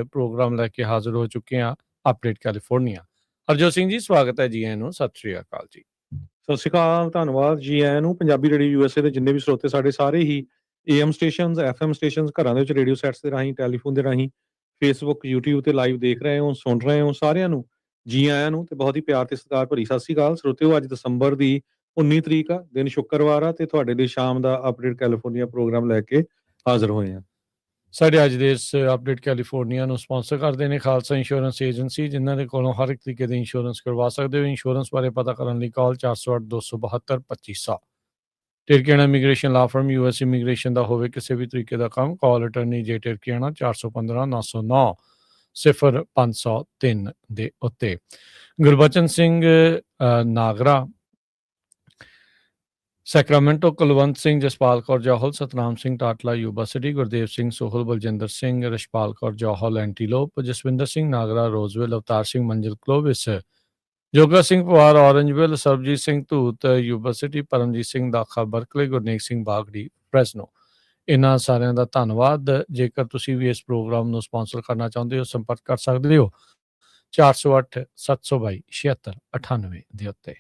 Programme ਲੈ ਕੇ ਹਾਜ਼ਰ ਹੋ ਚੁੱਕੇ ਹਾਂ ਅਪਡੇਟ ਕੈਲੀਫੋਰਨੀਆ। ਹਰਜੋਤ ਸਿੰਘ ਜੀ, ਸਵਾਗਤ ਹੈ ਜੀ ਆਇਆਂ ਨੂੰ। ਸਤਿ ਸ਼੍ਰੀ ਅਕਾਲ ਜੀ। ਸਤਿ ਸ਼੍ਰੀ ਅਕਾਲ, ਧੰਨਵਾਦ ਜੀ ਆਇਆਂ ਨੂੰ। ਪੰਜਾਬੀ ਰੇਡੀਓ ਯੂਐਸਏ ਦੇ ਜਿੰਨੇ ਵੀ ਸਰੋਤੇ ਸਾਡੇ ਸਾਰੇ ਹੀ AM ਸਟੇਸ਼ਨਸ, FM ਸਟੇਸ਼ਨਸ, ਘਰਾਂ ਦੇ ਵਿੱਚ ਰੇਡੀਓ ਸੈਟਸ ਦੇ ਰਾਹੀਂ, ਟੈਲੀਫੋਨ ਦੇ ਰਾਹੀਂ, ਫੇਸਬੁੱਕ, YouTube ਤੇ ਲਾਈਵ ਦੇਖ ਰਹੇ ਹੋ, ਸੁਣ ਰਹੇ ਹੋ, ਸਾਰਿਆਂ ਨੂੰ ਜੀ ਆਇਆਂ ਨੂੰ ਤੇ ਬਹੁਤ ਹੀ ਪਿਆਰ ਤੇ ਸਤਿਕਾਰ ਭਰੀ ਸਤਿ ਸ਼੍ਰੀ ਅਕਾਲ। ਸਰੋਤਿਓ, ਅੱਜ ਦਸੰਬਰ ਦੀ 19 ਤਰੀਕ ਆ, ਦਿਨ ਸ਼ੁੱਕਰਵਾਰ ਆ ਤੇ ਤੁਹਾਡੇ ਲਈ ਸ਼ਾਮ ਦਾ ਅਪਡੇਟ ਕੈਲੀਫੋਰਨੀਆ ਪ੍ਰੋਗਰਾਮ ਲੈ ਕੇ ਹਾਜ਼ਰ ਹੋਏ ਆ। ਸਾਡੇ ਅੱਜ ਦੇ ਇਸ ਅਪਡੇਟ ਕੈਲੀਫੋਰਨੀਆ ਨੂੰ ਸਪਾਂਸਰ ਕਰਦੇ ਨੇ ਖਾਲਸਾ ਇੰਸ਼ੋਰੈਂਸ ਏਜੰਸੀ, ਜਿਨ੍ਹਾਂ ਦੇ ਕੋਲੋਂ ਹਰ ਇੱਕ ਤਰੀਕੇ ਦੇ ਇੰਸ਼ੋਰੈਂਸ ਕਰਵਾ ਸਕਦੇ ਹੋ। ਇੰਸ਼ੋਰੈਂਸ ਬਾਰੇ ਪਤਾ ਕਰਨ ਲਈ ਕਾਲ 408 272 2500। ਟਿਰਕੀਆਣਾ ਇਮੀਗ੍ਰੇਸ਼ਨ ਲਾ ਫਰਮ, US ਇਮੀਗ੍ਰੇਸ਼ਨ ਦਾ ਹੋਵੇ ਕਿਸੇ ਵੀ ਤਰੀਕੇ ਦਾ ਕੰਮ, ਕਾਲ ਅਟਰਨੀ ਜੇ ਟਿਰਕੀਆਣਾ 415 909 0503 ਦੇ ਉੱਤੇ। Gurbachan Singh Nagra, Sacramento, Kulwant Singh, Jaspal Kaur Johal, Satnam Singh Tatla Yuba City, Gurdev Singh Sohal, Baljinder Singh, Rashpal Kaur Johal Antelope, Jaswinder Singh Nagra Roseville, Avtar Singh Manzil Clovis, Joga Singh Pawar Orangevale, Sarabjit Singh Dhoot Yuba City, Paramjit Singh Dakha Berkeley, Gurnek Singh Bagri Fresno. ਇਹਨਾਂ ਸਾਰਿਆਂ ਦਾ ਧੰਨਵਾਦ। ਜੇਕਰ ਤੁਸੀਂ ਵੀ ਇਸ ਪ੍ਰੋਗਰਾਮ ਨੂੰ ਸਪਾਂਸਰ ਕਰਨਾ ਚਾਹੁੰਦੇ ਹੋ, ਸੰਪਰਕ ਕਰ ਸਕਦੇ ਹੋ 408 722 7698 ਦੇ ਉੱਤੇ।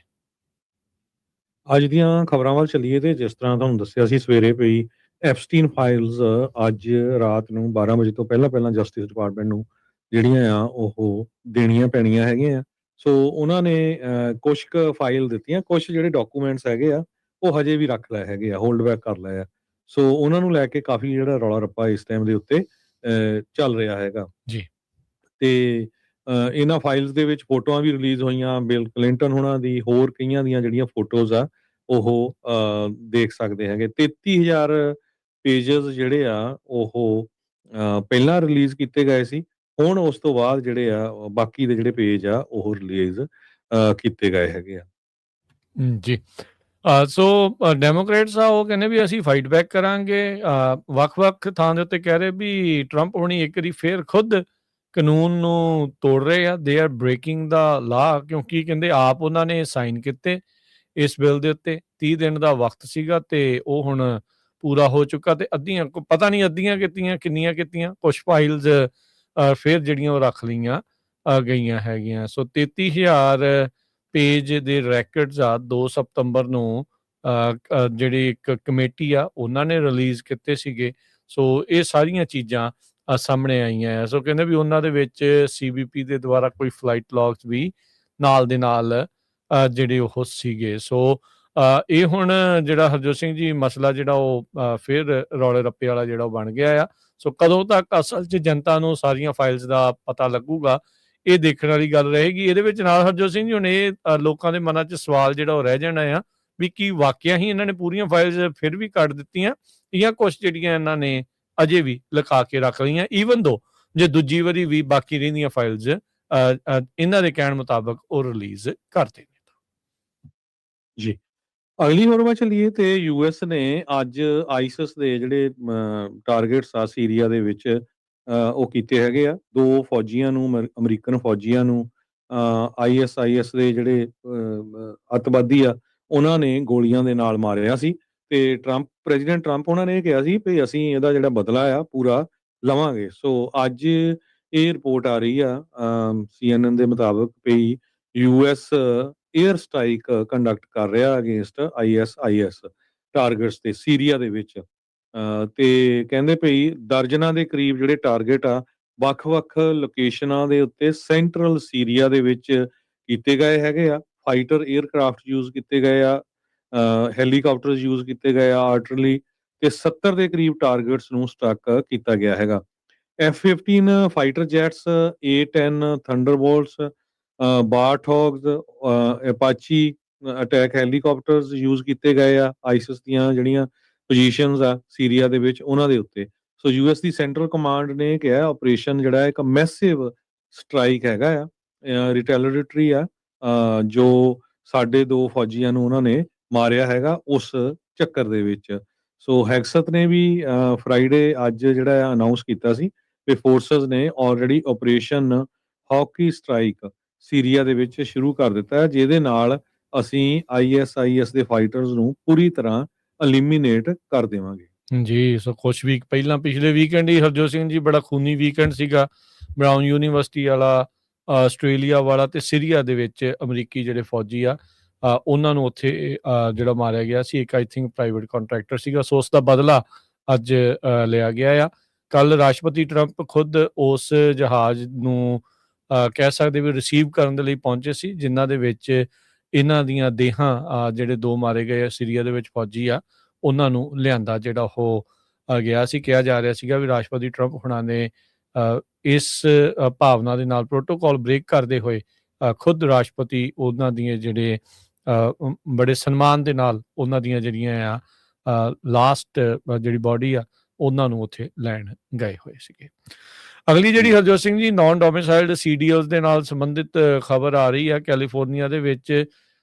ਅੱਜ ਦੀਆਂ ਖਬਰਾਂ ਵੱਲ ਚੱਲੀਏ ਤੇ ਜਿਸ ਤਰ੍ਹਾਂ ਤੁਹਾਨੂੰ ਦੱਸਿਆ ਸੀ ਸਵੇਰੇ ਪਈ ਐਪਸਟੀਨ ਫਾਈਲਸ ਅੱਜ ਰਾਤ ਨੂੰ 12 ਵਜੇ ਤੋਂ ਪਹਿਲਾਂ ਜਸਟਿਸ ਡਿਪਾਰਟਮੈਂਟ ਨੂੰ ਜਿਹੜੀਆਂ ਆ ਉਹ ਦੇਣੀਆਂ ਪੈਣੀਆਂ ਹੈਗੀਆਂ। ਸੋ ਉਹਨਾਂ ਨੇ ਕੁਛ ਕੁ ਫਾਈਲ ਦਿੱਤੀਆਂ, ਕੁਛ ਜਿਹੜੇ ਡਾਕੂਮੈਂਟਸ ਹੈਗੇ ਆ ਉਹ ਹਜੇ ਵੀ ਰੱਖ ਲਏ ਹੈਗੇ ਆ, ਹੋਲਡ ਬੈਕ ਕਰ ਲਏ ਆ। ਸੋ ਉਹਨਾਂ ਨੂੰ ਲੈ ਕੇ ਕਾਫੀ ਜਿਹੜਾ ਰੌਲਾ ਰੱਪਾ ਇਸ ਟਾਈਮ ਦੇ ਉੱਤੇ ਚੱਲ ਰਿਹਾ ਹੈਗਾ ਜੀ। ਤੇ ਇਹਨਾਂ ਫਾਈਲਸ ਦੇ ਵਿੱਚ ਫੋਟੋਆਂ ਵੀ ਰਿਲੀਜ਼ ਹੋਈਆਂ, ਬਿਲ ਕਲਿੰਟਨ ਹੋਣਾ ਦੀ, ਹੋਰ ਕਈਆਂ ਦੀਆਂ ਜਿਹੜੀਆਂ ਫੋਟੋਜ਼ ਆ ਉਹ ਦੇਖ ਸਕਦੇ ਹੈਗੇ। 33,000 ਪੇਜਸ ਜਿਹੜੇ ਆ ਉਹ ਪਹਿਲਾਂ ਰਿਲੀਜ਼ ਕੀਤੇ ਗਏ ਸੀ। ਹੁਣ ਉਸ ਤੋਂ ਬਾਅਦ ਜਿਹੜੇ ਆ ਬਾਕੀ ਦੇ ਜਿਹੜੇ ਪੇਜ ਆ ਉਹ ਰਿਲੀਜ਼ ਕੀਤੇ ਗਏ ਹੈਗੇ ਆ। ਜੀ। ਸੋ ਡੈਮੋਕ੍ਰੇਟਸ ਆ ਉਹ ਕਹਿੰਦੇ ਵੀ ਅਸੀਂ ਫਾਈਟ ਬੈਕ ਕਰਾਂਗੇ। ਵੱਖ-ਵੱਖ ਥਾਂ ਦੇ ਉੱਤੇ ਕਹਿ ਰਹੇ ਵੀ ਟਰੰਪ ਹੋਣੀ ਇੱਕ ਵਾਰੀ ਫੇਰ ਖੁਦ ਕਾਨੂੰਨ ਨੂੰ ਤੋੜ ਰਹੇ ਆ, ਦੇ ਆਰ ਬ੍ਰੇਕਿੰਗ ਦਾ ਲਾ, ਕਿਉਂਕਿ ਕਹਿੰਦੇ ਆਪ ਉਹਨਾਂ ਨੇ ਸਾਈਨ ਕੀਤੇ ਇਸ ਬਿੱਲ ਦੇ ਉੱਤੇ। 30 ਦਿਨ ਦਾ ਵਕਤ ਸੀਗਾ ਤੇ ਉਹ ਹੁਣ ਪੂਰਾ ਹੋ ਚੁੱਕਾ ਤੇ ਅੱਧੀਆਂ ਪਤਾ ਨਹੀਂ ਅੱਧੀਆਂ ਕੀਤੀਆਂ ਕਿੰਨੀਆਂ ਕੀਤੀਆਂ, ਕੁਛ ਫਾਈਲਸ ਫਿਰ ਜਿਹੜੀਆਂ ਉਹ ਰੱਖ ਲਈਆਂ ਗਈਆਂ ਹੈਗੀਆਂ। ਸੋ 33,000 ਪੇਜ ਦੇ ਰੈਕਟਸ ਆ 2 ਸਤੰਬਰ ਨੂੰ ਜਿਹੜੀ ਇੱਕ ਕਮੇਟੀ ਆ ਉਹਨਾਂ ਨੇ ਰਿਲੀਜ਼ ਕੀਤੇ ਸੀਗੇ। ਸੋ ਇਹ ਸਾਰੀਆਂ ਚੀਜ਼ਾਂ ਸਾਹਮਣੇ ਆਈਆਂ ਆ। ਸੋ ਕਹਿੰਦੇ ਵੀ ਉਹਨਾਂ ਦੇ ਵਿੱਚ CBP ਦੇ ਦੁਆਰਾ ਕੋਈ ਫਲਾਈਟ ਲੌਗਸ ਵੀ ਨਾਲ ਦੇ ਨਾਲ ਜਿਹੜੇ ਉਹ ਸੀਗੇ। ਸੋ ਇਹ ਹੁਣ ਜਿਹੜਾ ਹਰਜੋਤ ਸਿੰਘ ਜੀ ਮਸਲਾ ਜਿਹੜਾ ਉਹ ਫਿਰ ਰੌਲੇ ਰੱਪੇ ਵਾਲਾ ਜਿਹੜਾ ਉਹ ਬਣ ਗਿਆ ਆ। ਸੋ ਕਦੋਂ ਤੱਕ ਅਸਲ 'ਚ ਜਨਤਾ ਨੂੰ ਸਾਰੀਆਂ ਫਾਈਲਸ ਦਾ ਪਤਾ ਲੱਗੂਗਾ, ਇਹ ਦੇਖਣ ਵਾਲੀ ਗੱਲ ਰਹੇਗੀ। ਇਹਦੇ ਵਿੱਚ ਨਾਲ ਹਰਜੋਤ ਸਿੰਘ ਜੀ ਹੁਣ ਇਹ ਲੋਕਾਂ ਦੇ ਮਨਾਂ 'ਚ ਸਵਾਲ ਜਿਹੜਾ ਉਹ ਰਹਿ ਜਾਣਾ ਆ ਵੀ ਕੀ ਵਾਕਿਆ ਹੀ ਇਹਨਾਂ ਨੇ ਪੂਰੀਆਂ ਫਾਈਲਸ ਫਿਰ ਵੀ ਕੱਢ ਦਿੱਤੀਆਂ ਜਾਂ ਕੁਛ ਜਿਹੜੀਆਂ ਇਹਨਾਂ ਨੇ ਅਜੇ ਵੀ ਲਿਖਾ ਕੇ ਰੱਖ ਲਈਆਂ, ਈਵਨ ਦੋ ਜੇ ਦੂਜੀ ਵਾਰੀ ਵੀ ਬਾਕੀ ਰਹਿੰਦੀਆਂ ਫਾਈਲਸ ਇਹਨਾਂ ਦੇ ਕਹਿਣ ਮੁਤਾਬਕ ਉਹ ਰਿਲੀਜ਼ ਕਰ ਦੇਣ। ਜੀ, ਅਗਲੀ ਖਬਰ ਵੱਲ ਚੱਲੀਏ ਤੇ US ਨੇ ਅੱਜ ਆਈਸਿਸ ਦੇ ਜਿਹੜੇ ਟਾਰਗੇਟਸ ਆ ਸੀਰੀਆ ਦੇ ਵਿੱਚ ਉਹ ਕੀਤੇ ਹੈਗੇ ਆ। 2 ਫੌਜੀਆਂ ਨੂੰ, ਅਮਰੀਕਨ ਫੌਜੀਆਂ ਨੂੰ ISIS ਦੇ ਜਿਹੜੇ ਅੱਤਵਾਦੀ ਆ ਉਹਨਾਂ ਨੇ ਗੋਲੀਆਂ ਦੇ ਨਾਲ ਮਾਰਿਆ ਸੀ ਤੇ ਪ੍ਰੈਜ਼ੀਡੈਂਟ ਟਰੰਪ ਉਹਨਾਂ ਨੇ ਇਹ ਕਿਹਾ ਸੀ ਵੀ ਅਸੀਂ ਇਹਦਾ ਜਿਹੜਾ ਬਦਲਾ ਆ ਪੂਰਾ ਲਵਾਂਗੇ। ਸੋ ਅੱਜ ਇਹ ਰਿਪੋਰਟ ਆ ਰਹੀ ਆ CNN ਦੇ ਮੁਤਾਬਕ ਵੀ US ਏਅਰ ਸਟ੍ਰਾਈਕ ਕੰਡਕਟ ਕਰ ਰਿਹਾ ਅਗੇਂਸਟ ISIS ਟਾਰਗੇਟਸ ਤੇ ਸੀਰੀਆ ਦੇ ਵਿੱਚ। ਤੇ ਕਹਿੰਦੇ ਭਈ ਦਰਜਨਾਂ ਦੇ ਕਰੀਬ ਜਿਹੜੇ ਟਾਰਗੇਟ ਆ ਵੱਖ-ਵੱਖ ਲੋਕੇਸ਼ਨਾਂ ਦੇ ਉੱਤੇ ਸੈਂਟਰਲ ਸੀਰੀਆ ਦੇ ਵਿੱਚ ਕੀਤੇ ਗਏ ਹੈਗੇ ਆ। ਫਾਈਟਰ ਏਅਰਕ੍ਰਾਫਟ ਯੂਜ਼ ਕੀਤੇ ਗਏ ਆ, ਹੈਲੀਕਾਪਟਰਸ ਯੂਜ਼ ਕੀਤੇ ਗਏ ਆ, ਆਰਟਲਰੀ ਤੇ 70 ਦੇ ਕਰੀਬ ਟਾਰਗੇਟਸ ਨੂੰ ਸਟ੍ਰਕ ਕੀਤਾ ਗਿਆ ਹੈਗਾ। F-15 fighter jets, A-10 Thunderbolts, warthogs, Apache attack helicopters use ਕੀਤੇ ਗਏ ਆ ਆਈਸਿਸ ਦੀਆਂ ਜਿਹੜੀਆਂ ਪੋਜੀਸ਼ਨਸ ਆ ਸੀਰੀਆ ਦੇ ਵਿੱਚ ਉਹਨਾਂ ਦੇ ਉੱਤੇ। ਸੋ US ਦੀ ਸੈਂਟਰਲ ਕਮਾਂਡ ਨੇ ਕਿਹਾ ਆਪਰੇਸ਼ਨ ਜਿਹੜਾ ਇੱਕ ਮੈਸਿਵ ਸਟ੍ਰਾਈਕ ਹੈਗਾ ਆ, ਰਿਟੈਲੀਏਟਰੀ ਆ, ਜੋ ਸਾਡੇ 2 ਫੌਜੀਆਂ ਨੂੰ ਉਹਨਾਂ ਨੇ ਮਾਰਿਆ ਹੈਗਾ ਉਸ ਚੱਕਰ ਦੇ ਵਿੱਚ। ਸੋ ਹੈਗਸਤ ਨੇ ਵੀ ਫਰਾਈਡੇ ਅੱਜ ਜਿਹੜਾ ਅਨਾਉਂਸ ਕੀਤਾ ਸੀ ਕਿ ਫੋਰਸਸ ਨੇ already operation hockey strike Syria ਦੇ ਵਿੱਚ ਸ਼ੁਰੂ ਕਰ ਦਿੱਤਾ ਹੈ, ਜਿਹਦੇ ਨਾਲ ਅਸੀਂ ISIS ਦੇ ਫਾਈਟਰਸ ਨੂੰ ਪੂਰੀ ਤਰ੍ਹਾਂ ਐਲੀਮੀਨੇਟ ਕਰ ਦੇਵਾਂਗੇ। ਜੀ, ਸੋ ਕੁਛ ਵੀਕ ਪਹਿਲਾਂ ਪਿਛਲੇ ਵੀਕਐਂਡ ਹੀ ਹਰਜੋਤ ਸਿੰਘ ਜੀ ਬੜਾ ਖੂਨੀ ਵੀਕਐਂਡ ਸੀਗਾ। ਬਰਾਊਨ ਯੂਨੀਵਰਸਿਟੀ ਵਾਲਾ, ਆਸਟ੍ਰੇਲੀਆ ਵਾਲਾ ਤੇ ਸੀਰੀਆ ਦੇ ਵਿੱਚ ਅਮਰੀਕੀ ਜਿਹੜੇ ਫੌਜੀ ਆ, ਉਹਨਾਂ ਨੂੰ ਉੱਥੇ ਜਿਹੜਾ ਮਾਰਿਆ ਗਿਆ ਸੀ। ਇੱਕ ਆਈ ਥਿੰਕ ਪ੍ਰਾਈਵੇਟ ਕੰਟਰੈਕਟਰ ਸੀਗਾ। ਸੋ ਉਸ ਦਾ ਬਦਲਾ ਅੱਜ ਲਿਆ ਗਿਆ ਆ। ਕੱਲ੍ਹ ਰਾਸ਼ਟਰਪਤੀ ਟਰੰਪ ਖੁਦ ਉਸ ਜਹਾਜ਼ ਨੂੰ ਕਹਿ ਸਕਦੇ ਵੀ ਰਿਸੀਵ ਕਰਨ ਦੇ ਲਈ ਪਹੁੰਚੇ ਸੀ, ਜਿਨ੍ਹਾਂ ਦੇ ਵਿੱਚ ਇਹਨਾਂ ਦੀਆਂ ਦੇਹਾਂ, ਜਿਹੜੇ 2 ਮਾਰੇ ਗਏ ਆ ਸੀਰੀਆ ਦੇ ਵਿੱਚ ਫੌਜੀ ਆ, ਉਹਨਾਂ ਨੂੰ ਲਿਆਂਦਾ ਜਿਹੜਾ ਉਹ ਗਿਆ ਸੀ। ਕਿਹਾ ਜਾ ਰਿਹਾ ਸੀਗਾ ਵੀ ਰਾਸ਼ਟਰਪਤੀ ਟਰੰਪ ਹੁਣਾਂ ਨੇ ਇਸ ਭਾਵਨਾ ਦੇ ਨਾਲ ਪ੍ਰੋਟੋਕਾਲ ਬ੍ਰੇਕ ਕਰਦੇ ਹੋਏ ਖੁਦ ਰਾਸ਼ਟਰਪਤੀ ਉਹਨਾਂ ਦੀਆਂ ਜਿਹੜੇ ਬੜੇ ਸਨਮਾਨ ਦੇ ਨਾਲ ਉਹਨਾਂ ਦੀਆਂ ਜਿਹੜੀਆਂ ਆ ਲਾਸਟ ਜਿਹੜੀ ਬਾਡੀ ਆ ਉਹਨਾਂ ਨੂੰ ਉੱਥੇ ਲੈਣ ਗਏ ਹੋਏ ਸੀਗੇ। ਅਗਲੀ ਜਿਹੜੀ ਹਰਜੋਤ ਸਿੰਘ ਜੀ ਨਾਨ ਡੋਮਿਸਾਈਲਡ ਸੀਡੀਐਲਸ ਦੇ ਨਾਲ ਸੰਬੰਧਿਤ ਖਬਰ ਆ ਰਹੀ ਆ। ਕੈਲੀਫੋਰਨੀਆ ਦੇ ਵਿੱਚ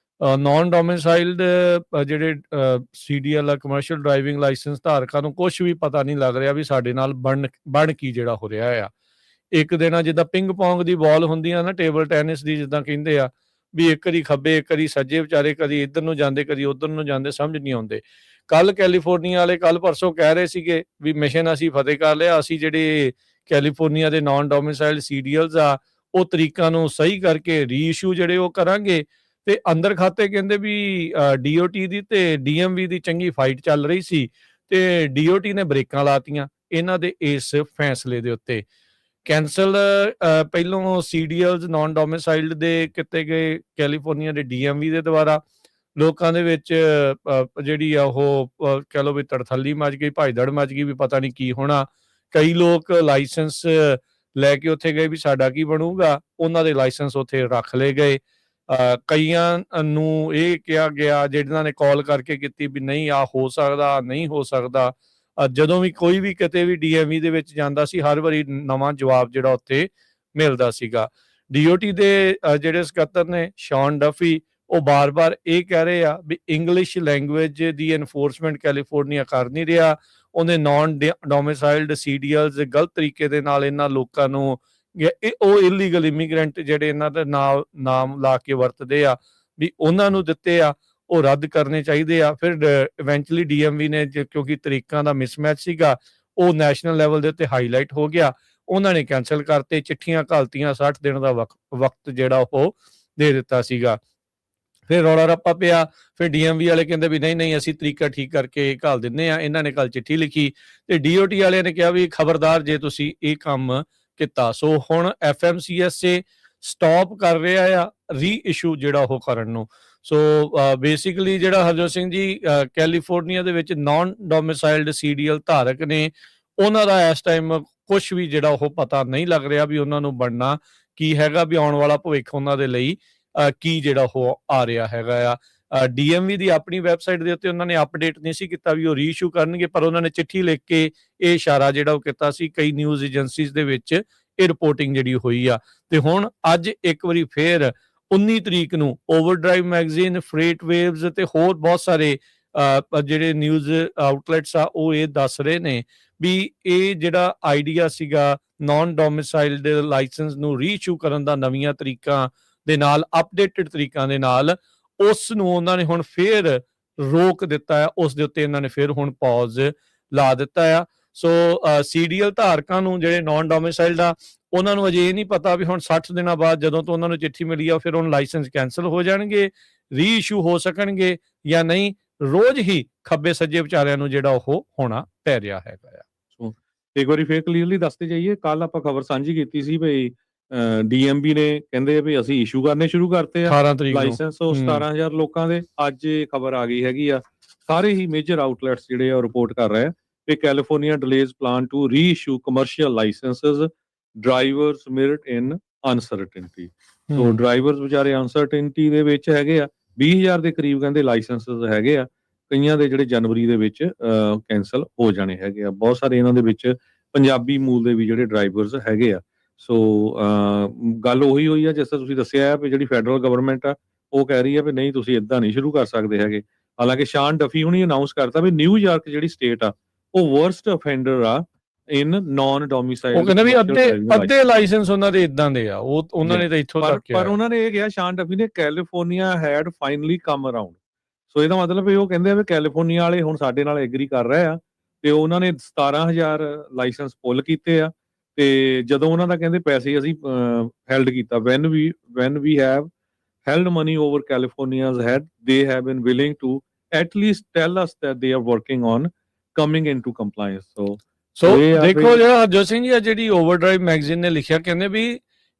ਨਾਨ ਡੋਮਿਸਾਈਲਡ ਜਿਹੜੇ ਸੀਡੀਐਲ ਆ, ਕਮਰਸ਼ੀਅਲ ਡਰਾਈਵਿੰਗ ਲਾਇਸੈਂਸ ਧਾਰਕਾਂ ਨੂੰ ਕੁਛ ਵੀ ਪਤਾ ਨਹੀਂ ਲੱਗ ਰਿਹਾ ਵੀ ਸਾਡੇ ਨਾਲ ਬਣ ਕੀ ਜਿਹੜਾ ਹੋ ਰਿਹਾ ਆ। ਇੱਕ ਦਿਨ ਆ ਜਿੱਦਾਂ ਪਿੰਗ ਪੋਂਗ ਦੀ ਬਾਲ ਹੁੰਦੀ ਆ ਨਾ, ਟੇਬਲ ਟੈਨਿਸ ਦੀ, ਜਿੱਦਾਂ ਕਹਿੰਦੇ ਆ ਵੀ ਇੱਕ ਵਾਰੀ ਖੱਬੇ ਇੱਕ ਵਾਰੀ ਸੱਜੇ, ਵਿਚਾਰੇ ਕਦੀ ਇੱਧਰ ਨੂੰ ਜਾਂਦੇ ਕਦੀ ਉੱਧਰ ਨੂੰ ਜਾਂਦੇ, ਸਮਝ ਨਹੀਂ ਆਉਂਦੇ। ਕੱਲ ਕੈਲੀਫੋਰਨੀਆ ਵਾਲੇ ਕੱਲ ਪਰਸੋਂ ਕਹਿ ਰਹੇ ਸੀਗੇ ਵੀ ਮਿਸ਼ਨ ਅਸੀਂ ਫਤਿਹ ਕਰ ਲਿਆ, ਅਸੀਂ ਜਿਹੜੇ ਕੈਲੀਫੋਰਨੀਆ ਦੇ ਨਾਨ ਡੋਮਿਸਾਈਲਡ ਸੀਡੀਐਲਸ ਆ ਉਹ ਤਰੀਕਾਂ ਨੂੰ ਸਹੀ ਕਰਕੇ ਰੀਇਸ਼ੂ ਜਿਹੜੇ ਉਹ ਕਰਾਂਗੇ। ਤੇ ਅੰਦਰ ਖਾਤੇ ਕਹਿੰਦੇ ਵੀ DOT ਦੀ ਤੇ DMV ਦੀ ਚੰਗੀ ਫਾਈਟ ਚੱਲ ਰਹੀ ਸੀ ਤੇ DOT ਨੇ ਬ੍ਰੇਕਾਂ ਲਾਤੀਆਂ ਇਹਨਾਂ ਦੇ ਇਸ ਫੈਸਲੇ ਦੇ ਉੱਤੇ। ਕੈਂਸਲ ਪਹਿਲੋਂ ਸੀਡੀਐਲਸ ਨਾਨ ਡੋਮਿਸਾਈਲਡ ਦੇ ਕੀਤੇ ਗਏ ਕੈਲੀਫੋਰਨੀਆ ਦੇ DMV ਦੇ ਦੁਆਰਾ। ਲੋਕਾਂ ਦੇ ਵਿੱਚ ਜਿਹੜੀ ਆ ਉਹ ਕਹਿ ਲਓ ਵੀ ਤੜਥੱਲੀ ਮਚ ਗਈ, ਭਾਈਦੜ ਮਚ ਗਈ ਵੀ ਪਤਾ ਨਹੀਂ ਕੀ ਹੋਣਾ। ਕਈ ਲੋਕ ਲਾਇਸੈਂਸ ਲੈ ਕੇ ਉੱਥੇ ਗਏ ਵੀ ਸਾਡਾ ਕੀ ਬਣੂਗਾ, ਉਹਨਾਂ ਦੇ ਲਾਇਸੈਂਸ ਉੱਥੇ ਰੱਖ ਲਏ ਗਏ। ਕਈਆਂ ਨੂੰ ਇਹ ਕਿਹਾ ਗਿਆ ਜਿਹਨਾਂ ਨੇ ਕਾਲ ਕਰਕੇ ਕੀਤੀ ਵੀ ਨਹੀਂ ਆ ਹੋ ਸਕਦਾ, ਨਹੀਂ ਹੋ ਸਕਦਾ। ਜਦੋਂ ਵੀ ਕੋਈ ਵੀ ਕਿਤੇ ਵੀ DMV ਦੇ ਵਿੱਚ ਜਾਂਦਾ ਸੀ, ਹਰ ਵਾਰੀ ਨਵਾਂ ਜਵਾਬ ਜਿਹੜਾ ਉੱਥੇ ਮਿਲਦਾ ਸੀਗਾ। DOT ਦੇ ਜਿਹੜੇ ਸਕੱਤਰ ਨੇ ਸ਼ੌਨ ਡਫੀ, ਉਹ ਬਾਰ-ਬਾਰ ਇਹ ਕਹਿ ਰਹੇ ਆ ਵੀ ਇੰਗਲਿਸ਼ ਲੈਂਗੁਏਜ ਦੀ ਐਨਫੋਰਸਮੈਂਟ ਕੈਲੀਫੋਰਨੀਆ ਕਰ ਨਹੀਂ ਰਿਹਾ। ਉਹਨੇ ਨਾਨ ਡੋਮਿਸਾਈਲਡ ਸੀਡੀਐਲਸ ਗਲਤ ਤਰੀਕੇ ਦੇ ਨਾਲ ਇਹਨਾਂ ਲੋਕਾਂ ਨੂੰ, ਉਹ ਇਲੀਗਲ ਇਮੀਗ੍ਰੈਂਟ ਜਿਹੜੇ ਇਹਨਾਂ ਦਾ ਨਾਮ ਲਾ ਕੇ ਵਰਤਦੇ ਆ ਵੀ ਉਹਨਾਂ ਨੂੰ ਦਿੱਤੇ ਆ, ਉਹ ਰੱਦ ਕਰਨੇ ਚਾਹੀਦੇ ਆ। ਫਿਰ ਇਵੈਂਚੁਅਲੀ DMV ਨੇ ਕਿਉਂਕਿ ਤਰੀਕਾਂ ਦਾ ਮਿਸਮੈਚ ਸੀਗਾ, ਉਹ ਨੈਸ਼ਨਲ ਲੈਵਲ ਦੇ ਉੱਤੇ ਹਾਈਲਾਈਟ ਹੋ ਗਿਆ, ਉਹਨਾਂ ਨੇ ਕੈਂਸਲ ਕਰਤੇ, ਚਿੱਠੀਆਂ ਘੱਲਤੀਆਂ, 60 ਦਿਨ ਦਾ ਵਕਤ ਜਿਹੜਾ ਉਹ ਦੇ ਦਿੱਤਾ ਸੀਗਾ। ਫਿਰ ਰੌਲਾ ਰੱਪਾ ਪਿਆ। ਫਿਰ DMV ਵਾਲੇ ਕਹਿੰਦੇ ਵੀ ਨਹੀਂ ਅਸੀਂ ਤਰੀਕਾ ਠੀਕ ਕਰਕੇ ਘੱਲ ਦਿੰਦੇ ਆ। ਇਹਨਾਂ ਨੇ ਕੱਲ ਚਿੱਠੀ ਲਿਖੀ ਤੇ DOT ਵਾਲਿਆਂ ਨੇ ਕਿਹਾ ਵੀ ਖਬਰਦਾਰ ਜੇ ਤੁਸੀਂ ਇਹ ਕੰਮ ਕੀਤਾ। ਸੋ ਹੁਣ FMCSA ਸਟਾਪ ਕਰ ਰਿਹਾ ਆ ਰੀਇਸ਼ੂ ਜਿਹੜਾ ਉਹ ਕਰਨ ਨੂੰ। ਸੋ ਬੇਸਿਕਲੀ ਜਿਹੜਾ ਹਰਜੋਤ ਸਿੰਘ ਜੀ ਕੈਲੀਫੋਰਨੀਆ ਦੇ ਵਿੱਚ ਨਾਨ ਡੋਮਿਸਾਈਲਡ ਸੀਡੀਐਲ ਧਾਰਕ ਨੇ, ਉਹਨਾਂ ਦਾ ਇਸ ਟਾਈਮ ਕੁਛ ਵੀ ਜਿਹੜਾ ਉਹ ਪਤਾ ਨਹੀਂ ਲੱਗ ਰਿਹਾ ਵੀ ਉਹਨਾਂ ਨੂੰ ਬਣਨਾ ਕੀ ਹੈਗਾ, ਵੀ ਆਉਣ ਵਾਲਾ ਭਵਿੱਖ ਉਹਨਾਂ ਦੇ ਲਈ ਕੀ ਜਿਹੜਾ ਉਹ ਆ ਰਿਹਾ ਹੈਗਾ ਆ। DMV ਦੀ ਆਪਣੀ ਵੈਬਸਾਈਟ ਦੇ ਉੱਤੇ ਉਹਨਾਂ ਨੇ ਅਪਡੇਟ ਨਹੀਂ ਸੀ ਕੀਤਾ ਵੀ ਉਹ ਰੀਇਸ਼ੂ ਕਰਨਗੇ, ਪਰ ਉਹਨਾਂ ਨੇ ਚਿੱਠੀ ਲਿਖ ਕੇ ਇਹ ਇਸ਼ਾਰਾ ਜਿਹੜਾ ਉਹ ਕੀਤਾ ਸੀ। ਕਈ ਨਿਊਜ਼ ਏਜੰਸੀਜ਼ ਦੇ ਵਿੱਚ ਇਹ ਰਿਪੋਰਟਿੰਗ ਜਿਹੜੀ ਹੋਈ ਆ। ਤੇ ਹੁਣ ਅੱਜ ਇੱਕ ਵਾਰੀ ਫੇਰ 19 ਤਰੀਕ ਨੂੰ ਓਵਰਡਰਾਈਵ ਮੈਗਜ਼ੀਨ, ਫਰੇਟ ਵੇਵਜ਼ ਤੇ ਹੋਰ ਬਹੁਤ ਸਾਰੇ ਜਿਹੜੇ ਨਿਊਜ਼ ਆਊਟਲੈਟਸ ਆ ਉਹ ਇਹ ਦੱਸ ਰਹੇ ਨੇ ਵੀ ਇਹ ਜਿਹੜਾ ਆਈਡੀਆ ਸੀਗਾ ਨਾਨ ਡੋਮਿਸਾਈਲਡ ਲਾਇਸੈਂਸ ਨੂੰ ਰੀਇਸ਼ੂ ਕਰਨ ਦਾ ਨਵੀਆਂ ਤਰੀਕਾਂ ਦੇ ਨਾਲ, ਅਪਡੇਟਡ ਤਰੀਕਾਂ ਦੇ ਨਾਲ, ਉਸ ਨੂੰ ਉਹਨਾਂ ਨੇ ਹੁਣ ਫੇਰ ਰੋਕ ਦਿੱਤਾ ਆ। ਉਸ ਦੇ ਉੱਤੇ ਇਹਨਾਂ ਨੇ ਫਿਰ ਹੁਣ ਪੌਜ਼ ਲਾ ਦਿੱਤਾ ਆ। ਸੋ ਸੀਡੀਐਲ ਧਾਰਕਾਂ ਨੂੰ ਜਿਹੜੇ ਨਾਨ ਡੋਮਿਸਾਈਲਡ ਆ, ਉਹਨਾਂ ਨੂੰ ਅਜੇ ਇਹ ਨਹੀਂ ਪਤਾ ਵੀ ਹੁਣ 60 ਦਿਨਾਂ ਬਾਅਦ ਜਦੋਂ ਤੋਂ ਉਹਨਾਂ ਨੂੰ ਚਿੱਠੀ ਮਿਲੀ ਆ ਫਿਰ ਹੁਣ ਲਾਇਸੈਂਸ ਕੈਂਸਲ ਹੋ ਜਾਣਗੇ, ਰੀਇਸ਼ੂ ਹੋ ਸਕਣਗੇ ਜਾਂ ਨਹੀਂ। ਰੋਜ਼ ਹੀ ਖੱਬੇ ਸੱਜੇ ਵਿਚਾਰਿਆਂ ਨੂੰ ਜਿਹੜਾ ਉਹ ਹੋਣਾ ਪੈ ਰਿਹਾ ਹੈਗਾ ਆ। ਸੋ ਇੱਕ ਵਾਰੀ ਫੇਰ ਕਲੀਅਰਲੀ ਦੱਸਦੇ ਜਾਈਏ, ਕੱਲ ਆਪਾਂ ਖਬਰ ਸਾਂਝੀ ਕੀਤੀ ਸੀ ਵੀ DMV ਨੇ ਕਹਿੰਦੇ ਵੀ ਅਸੀਂ ਇਸ਼ੂ ਕਰਨੇ ਸ਼ੁਰੂ ਕਰਤੇ ਆ 18 ਤਰੀਕ ਨੂੰ ਲਾਇਸੈਂਸ, ਉਹ 17,000 ਲੋਕਾਂ ਦੇ। ਅੱਜ ਇਹ ਖਬਰ ਆ ਗਈ ਹੈਗੀ ਆ, ਸਾਰੇ ਹੀ ਮੇਜਰ ਆਊਟਲੈਟਸ ਜਿਹੜੇ ਆ ਰਿਪੋਰਟ ਕਰ ਰਹੇ ਆ ਕਿ California delays plan to reissue commercial licences, drivers mired in uncertainty. So drivers ਵਿਚਾਰੇ ਅਨਸਰਟਨਟੀ ਦੇ ਵਿੱਚ ਹੈਗੇ ਆ। 20,000 ਦੇ ਕਰੀਬ ਕਹਿੰਦੇ ਲਾਇਸੈਂਸਸ ਹੈਗੇ ਆ, ਕਈਆਂ ਦੇ ਜਿਹੜੇ ਜਨਵਰੀ ਦੇ ਵਿੱਚ ਕੈਂਸਲ ਹੋ ਜਾਣੇ ਹੈਗੇ ਆ। ਬਹੁਤ ਸਾਰੇ ਇਹਨਾਂ ਦੇ ਵਿੱਚ ਪੰਜਾਬੀ ਮੂਲ ਦੇ ਵੀ ਜਿਹੜੇ ਡਰਾਈਵਰਸ ਹੈਗੇ ਆ। ਸੋ ਗੱਲ ਉਹੀ ਹੋਈ ਆ ਜਿਸ ਤਰ੍ਹਾਂ ਤੁਸੀਂ ਦੱਸਿਆ ਹੈ ਵੀ ਜਿਹੜੀ ਫੈਡਰਲ ਗਵਰਨਮੈਂਟ ਆ ਉਹ ਕਹਿ ਰਹੀ ਹੈ ਵੀ ਨਹੀਂ ਤੁਸੀਂ ਇਦਾਂ ਨਹੀਂ ਸ਼ੁਰੂ ਕਰ ਸਕਦੇ ਹੈਗੇ। ਹਾਲਾਂਕਿ ਸ਼ਾਨ ਡਫੀ ਹੁਣੀ ਅਨਾਉਂਸ ਕਰਤਾ ਵੀ ਨਿਊਯਾਰਕ ਜਿਹੜੀ ਸਟੇਟ ਆ ਉਹ ਵਰਸਟ ਅਫੈਂਡਰ ਆ ਇਨ ਨਾਨ ਡੋਮਿਸਾਈਲਡ। ਉਹ ਕਹਿੰਦੇ ਵੀ ਅੱਧੇ ਲਾਇਸੈਂਸ ਉਹਨਾਂ ਦੇ ਇਦਾਂ ਦੇ ਆ, ਉਹ ਉਹਨਾਂ ਨੇ ਤਾਂ ਇੱਥੋਂ ਤੱਕ ਪਰ ਉਹਨਾਂ ਨੇ ਇਹ ਕਿਹਾ ਸ਼ਾਨ ਡਫੀ ਨੇ ਕੈਲੀਫੋਰਨੀਆ ਹੈਡ ਫਾਈਨਲੀ ਕਮ ਅਰਾਊਂਡ। ਸੋ ਇਹਦਾ ਮਤਲਬ ਇਹ ਉਹ ਕਹਿੰਦੇ ਆ ਵੀ ਕੈਲੀਫੋਰਨੀਆ ਵਾਲੇ ਹੁਣ ਸਾਡੇ ਨਾਲ ਐਗਰੀ ਕਰ ਰਹੇ ਆ ਤੇ ਉਹਨਾਂ ਨੇ 17,000 ਲਾਇਸੈਂਸ ਪੁੱਲ ਕੀਤੇ ਆ ਤੇ ਜਦੋਂ ਉਹਨਾਂ ਦਾ ਕਹਿੰਦੇ ਪੈਸੇ ਅਸੀਂ ਹੈਲਡ ਕੀਤਾ when we have held money over California's head, they have been willing to at least tell us that they are working on coming into compliance. ਸੋ ਇਹ ਆ ਦੇਖੋ ਵੀ ਜਿਹੜਾ ਹਰਜੋਤ ਸਿੰਘ ਜੀ ਆ ਜਿਹੜੀ ਓਵਰਡਰਾਈਵ ਮੈਗਜ਼ੀਨ ਨੇ ਲਿਖਿਆ, ਕਹਿੰਦੇ ਵੀ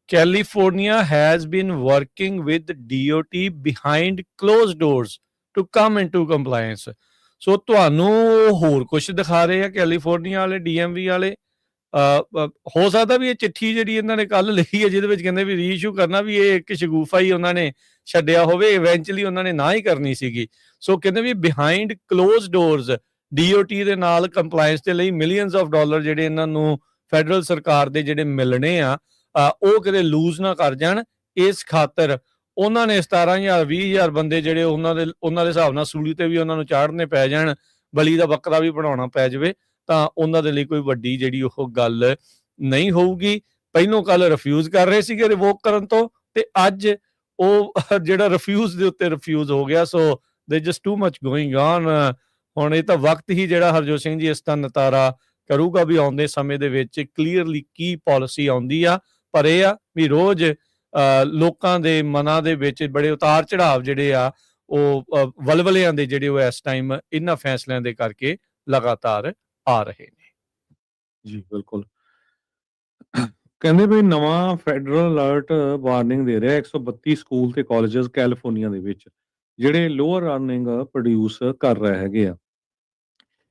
California has been working with DOT behind closed doors to come into compliance. So ਤੁਹਾਨੂੰ ਹੋਰ ਕੁਝ ਦਿਖਾ ਰਹੇ ਆ ਕੈਲੀਫੋਰਨੀਆ ਵਾਲੇ, DMV ਵਾਲੇ। ਹੋ ਸਕਦਾ ਵੀ ਇਹ ਚਿੱਠੀ ਜਿਹੜੀ ਇਹਨਾਂ ਨੇ ਕੱਲ ਲਿਖੀ ਹੈ ਜਿਹਦੇ ਵਿੱਚ ਕਹਿੰਦੇ ਵੀ ਰੀਇਸ਼ੂ ਕਰਨਾ, ਵੀ ਇਹ ਇੱਕ ਸ਼ਗੂਫਾ ਹੀ ਉਹਨਾਂ ਨੇ ਛੱਡਿਆ ਹੋਵੇ, ਇਵੈਂਚੁਅਲੀ ਉਹਨਾਂ ਨੇ ਨਾ ਹੀ ਕਰਨੀ ਸੀਗੀ। ਸੋ ਕਹਿੰਦੇ ਵੀ ਬਿਹਾਈਂਡ ਕਲੋਜ਼ ਡੋਰਸ DOT ਦੇ ਨਾਲ ਕੰਪਲਾਇੰਸ ਦੇ ਲਈ ਮਿਲੀਅਨਸ ਆਫ ਡਾਲਰ ਜਿਹੜੇ ਇਹਨਾਂ ਨੂੰ ਫੈਡਰਲ ਸਰਕਾਰ ਦੇ ਜਿਹੜੇ ਮਿਲਣੇ ਆ ਉਹ ਕਿਤੇ ਲੂਜ਼ ਨਾ ਕਰ ਜਾਣ, ਇਸ ਖਾਤਰ ਉਹਨਾਂ ਨੇ 17,000 20,000 ਬੰਦੇ ਜਿਹੜੇ ਉਹਨਾਂ ਦੇ ਹਿਸਾਬ ਨਾਲ ਸੂਲੀ ਤੇ ਵੀ ਉਹਨਾਂ ਨੂੰ ਚਾੜਨੇ ਪੈ ਜਾਣ, ਬਲੀ ਦਾ ਬੱਕਰਾ ਵੀ ਬਣਾਉਣਾ ਪੈ ਜਾਵੇ, ਤਾਂ ਉਹਨਾਂ ਦੇ ਲਈ ਕੋਈ ਵੱਡੀ ਜਿਹੜੀ ਉਹ ਗੱਲ ਨਹੀਂ ਹੋਊਗੀ। ਪਹਿਲੋਂ ਕੱਲ ਰਿਫਿਊਜ਼ ਕਰ ਰਹੇ ਸੀਗੇ ਰਿਵੋਕ ਕਰਨ ਤੋਂ, ਤੇ ਅੱਜ ਉਹ ਜਿਹੜਾ ਰਿਫਿਊਜ਼ ਦੇ ਉੱਤੇ ਰਿਫਿਊਜ਼ ਹੋ ਗਿਆ। ਸੋ ਦੇ just too much going on. ਹੁਣ ਇਹ ਤਾਂ ਵਕਤ ਹੀ ਜਿਹੜਾ ਹਰਜੋਤ ਸਿੰਘ ਜੀ ਇਸ ਦਾ ਨਤਾਰਾ ਕਰੂਗਾ ਵੀ ਆਉਂਦੇ ਸਮੇਂ ਦੇ ਵਿੱਚ ਕਲੀਅਰਲੀ ਕੀ ਪਾਲਿਸੀ ਆਉਂਦੀ ਆ। ਪਰ ਇਹ ਆ ਵੀ ਰੋਜ਼ ਲੋਕਾਂ ਦੇ ਮਨਾਂ ਦੇ ਵਿੱਚ ਬੜੇ ਉਤਾਰ ਚੜਾਵ ਜਿਹੜੇ ਆ ਉਹ ਵਲਵਲਿਆਂ ਦੇ ਜਿਹੜੇ ਉਹ ਇਸ ਟਾਈਮ ਇਹਨਾਂ ਫੈਸਲਿਆਂ ਦੇ ਕਰਕੇ ਲਗਾਤਾਰ ਆ ਰਹੇ ਨੇ। ਜੀ ਬਿਲਕੁਲ। ਕਹਿੰਦੇ ਵੀ ਨਵਾਂ ਫੈਡਰਲ ਅਲਰਟ ਵਾਰਨਿੰਗ ਦੇ ਰਿਹਾ 132 ਸਕੂਲ ਤੇ ਕਾਲਜਸ ਕੈਲੀਫੋਰਨੀਆ ਦੇ ਵਿੱਚ ਜਿਹੜੇ ਲੋਅਰ ਅਰਨਿੰਗ ਪ੍ਰੋਡਿਊਸ ਕਰ ਰਹੇ ਹੈਗੇ ਆ।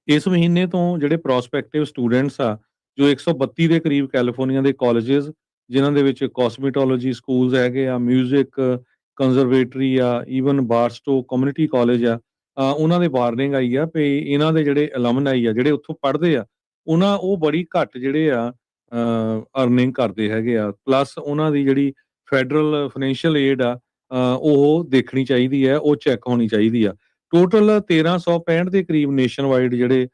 ਇਸ ਮਹੀਨੇ ਤੋਂ ਜਿਹੜੇ ਪ੍ਰੋਸਪੈਕਟਿਵ ਸਟੂਡੈਂਟਸ ਆ ਜੋ 132 ਦੇ ਕਰੀਬ ਕੈਲੀਫੋਰਨੀਆ ਦੇ ਕਾਲਜਸ ਜਿਨ੍ਹਾਂ ਦੇ ਵਿੱਚ ਕਾਸਮੈਟੋਲੋਜੀ ਸਕੂਲਸ ਹੈਗੇ ਆ, ਮਿਊਜ਼ਿਕ ਕੰਜ਼ਰਵੇਟਰੀ ਆ, ਈਵਨ ਬਾਰਸਟੋ ਕਮਿਊਨਿਟੀ ਕਾਲਜ ਆ, ਉਹਨਾਂ ਦੇ ਵਾਰਨਿੰਗ ਆਈ ਆ ਵੀ ਇਹਨਾਂ ਦੇ ਜਿਹੜੇ ਅਲਮਨਾਈ ਆ ਜਿਹੜੇ ਉੱਥੋਂ ਪੜ੍ਹਦੇ ਆ ਉਹ ਬੜੀ ਘੱਟ ਜਿਹੜੇ ਆ ਅਰਨਿੰਗ ਕਰਦੇ ਹੈਗੇ ਆ। ਪਲੱਸ ਉਹਨਾਂ ਦੀ ਜਿਹੜੀ ਫੈਡਰਲ ਫਾਈਨੈਂਸ਼ੀਅਲ ਏਡ ਆ ਉਹ ਦੇਖਣੀ ਚਾਹੀਦੀ ਹੈ, ਉਹ ਚੈੱਕ ਹੋਣੀ ਚਾਹੀਦੀ ਆ। ਟੋਟਲ 1365 ਦੇ ਕਰੀਬ ਨੇਸ਼ਨ ਵਾਈਡ ਜਿਹੜੇ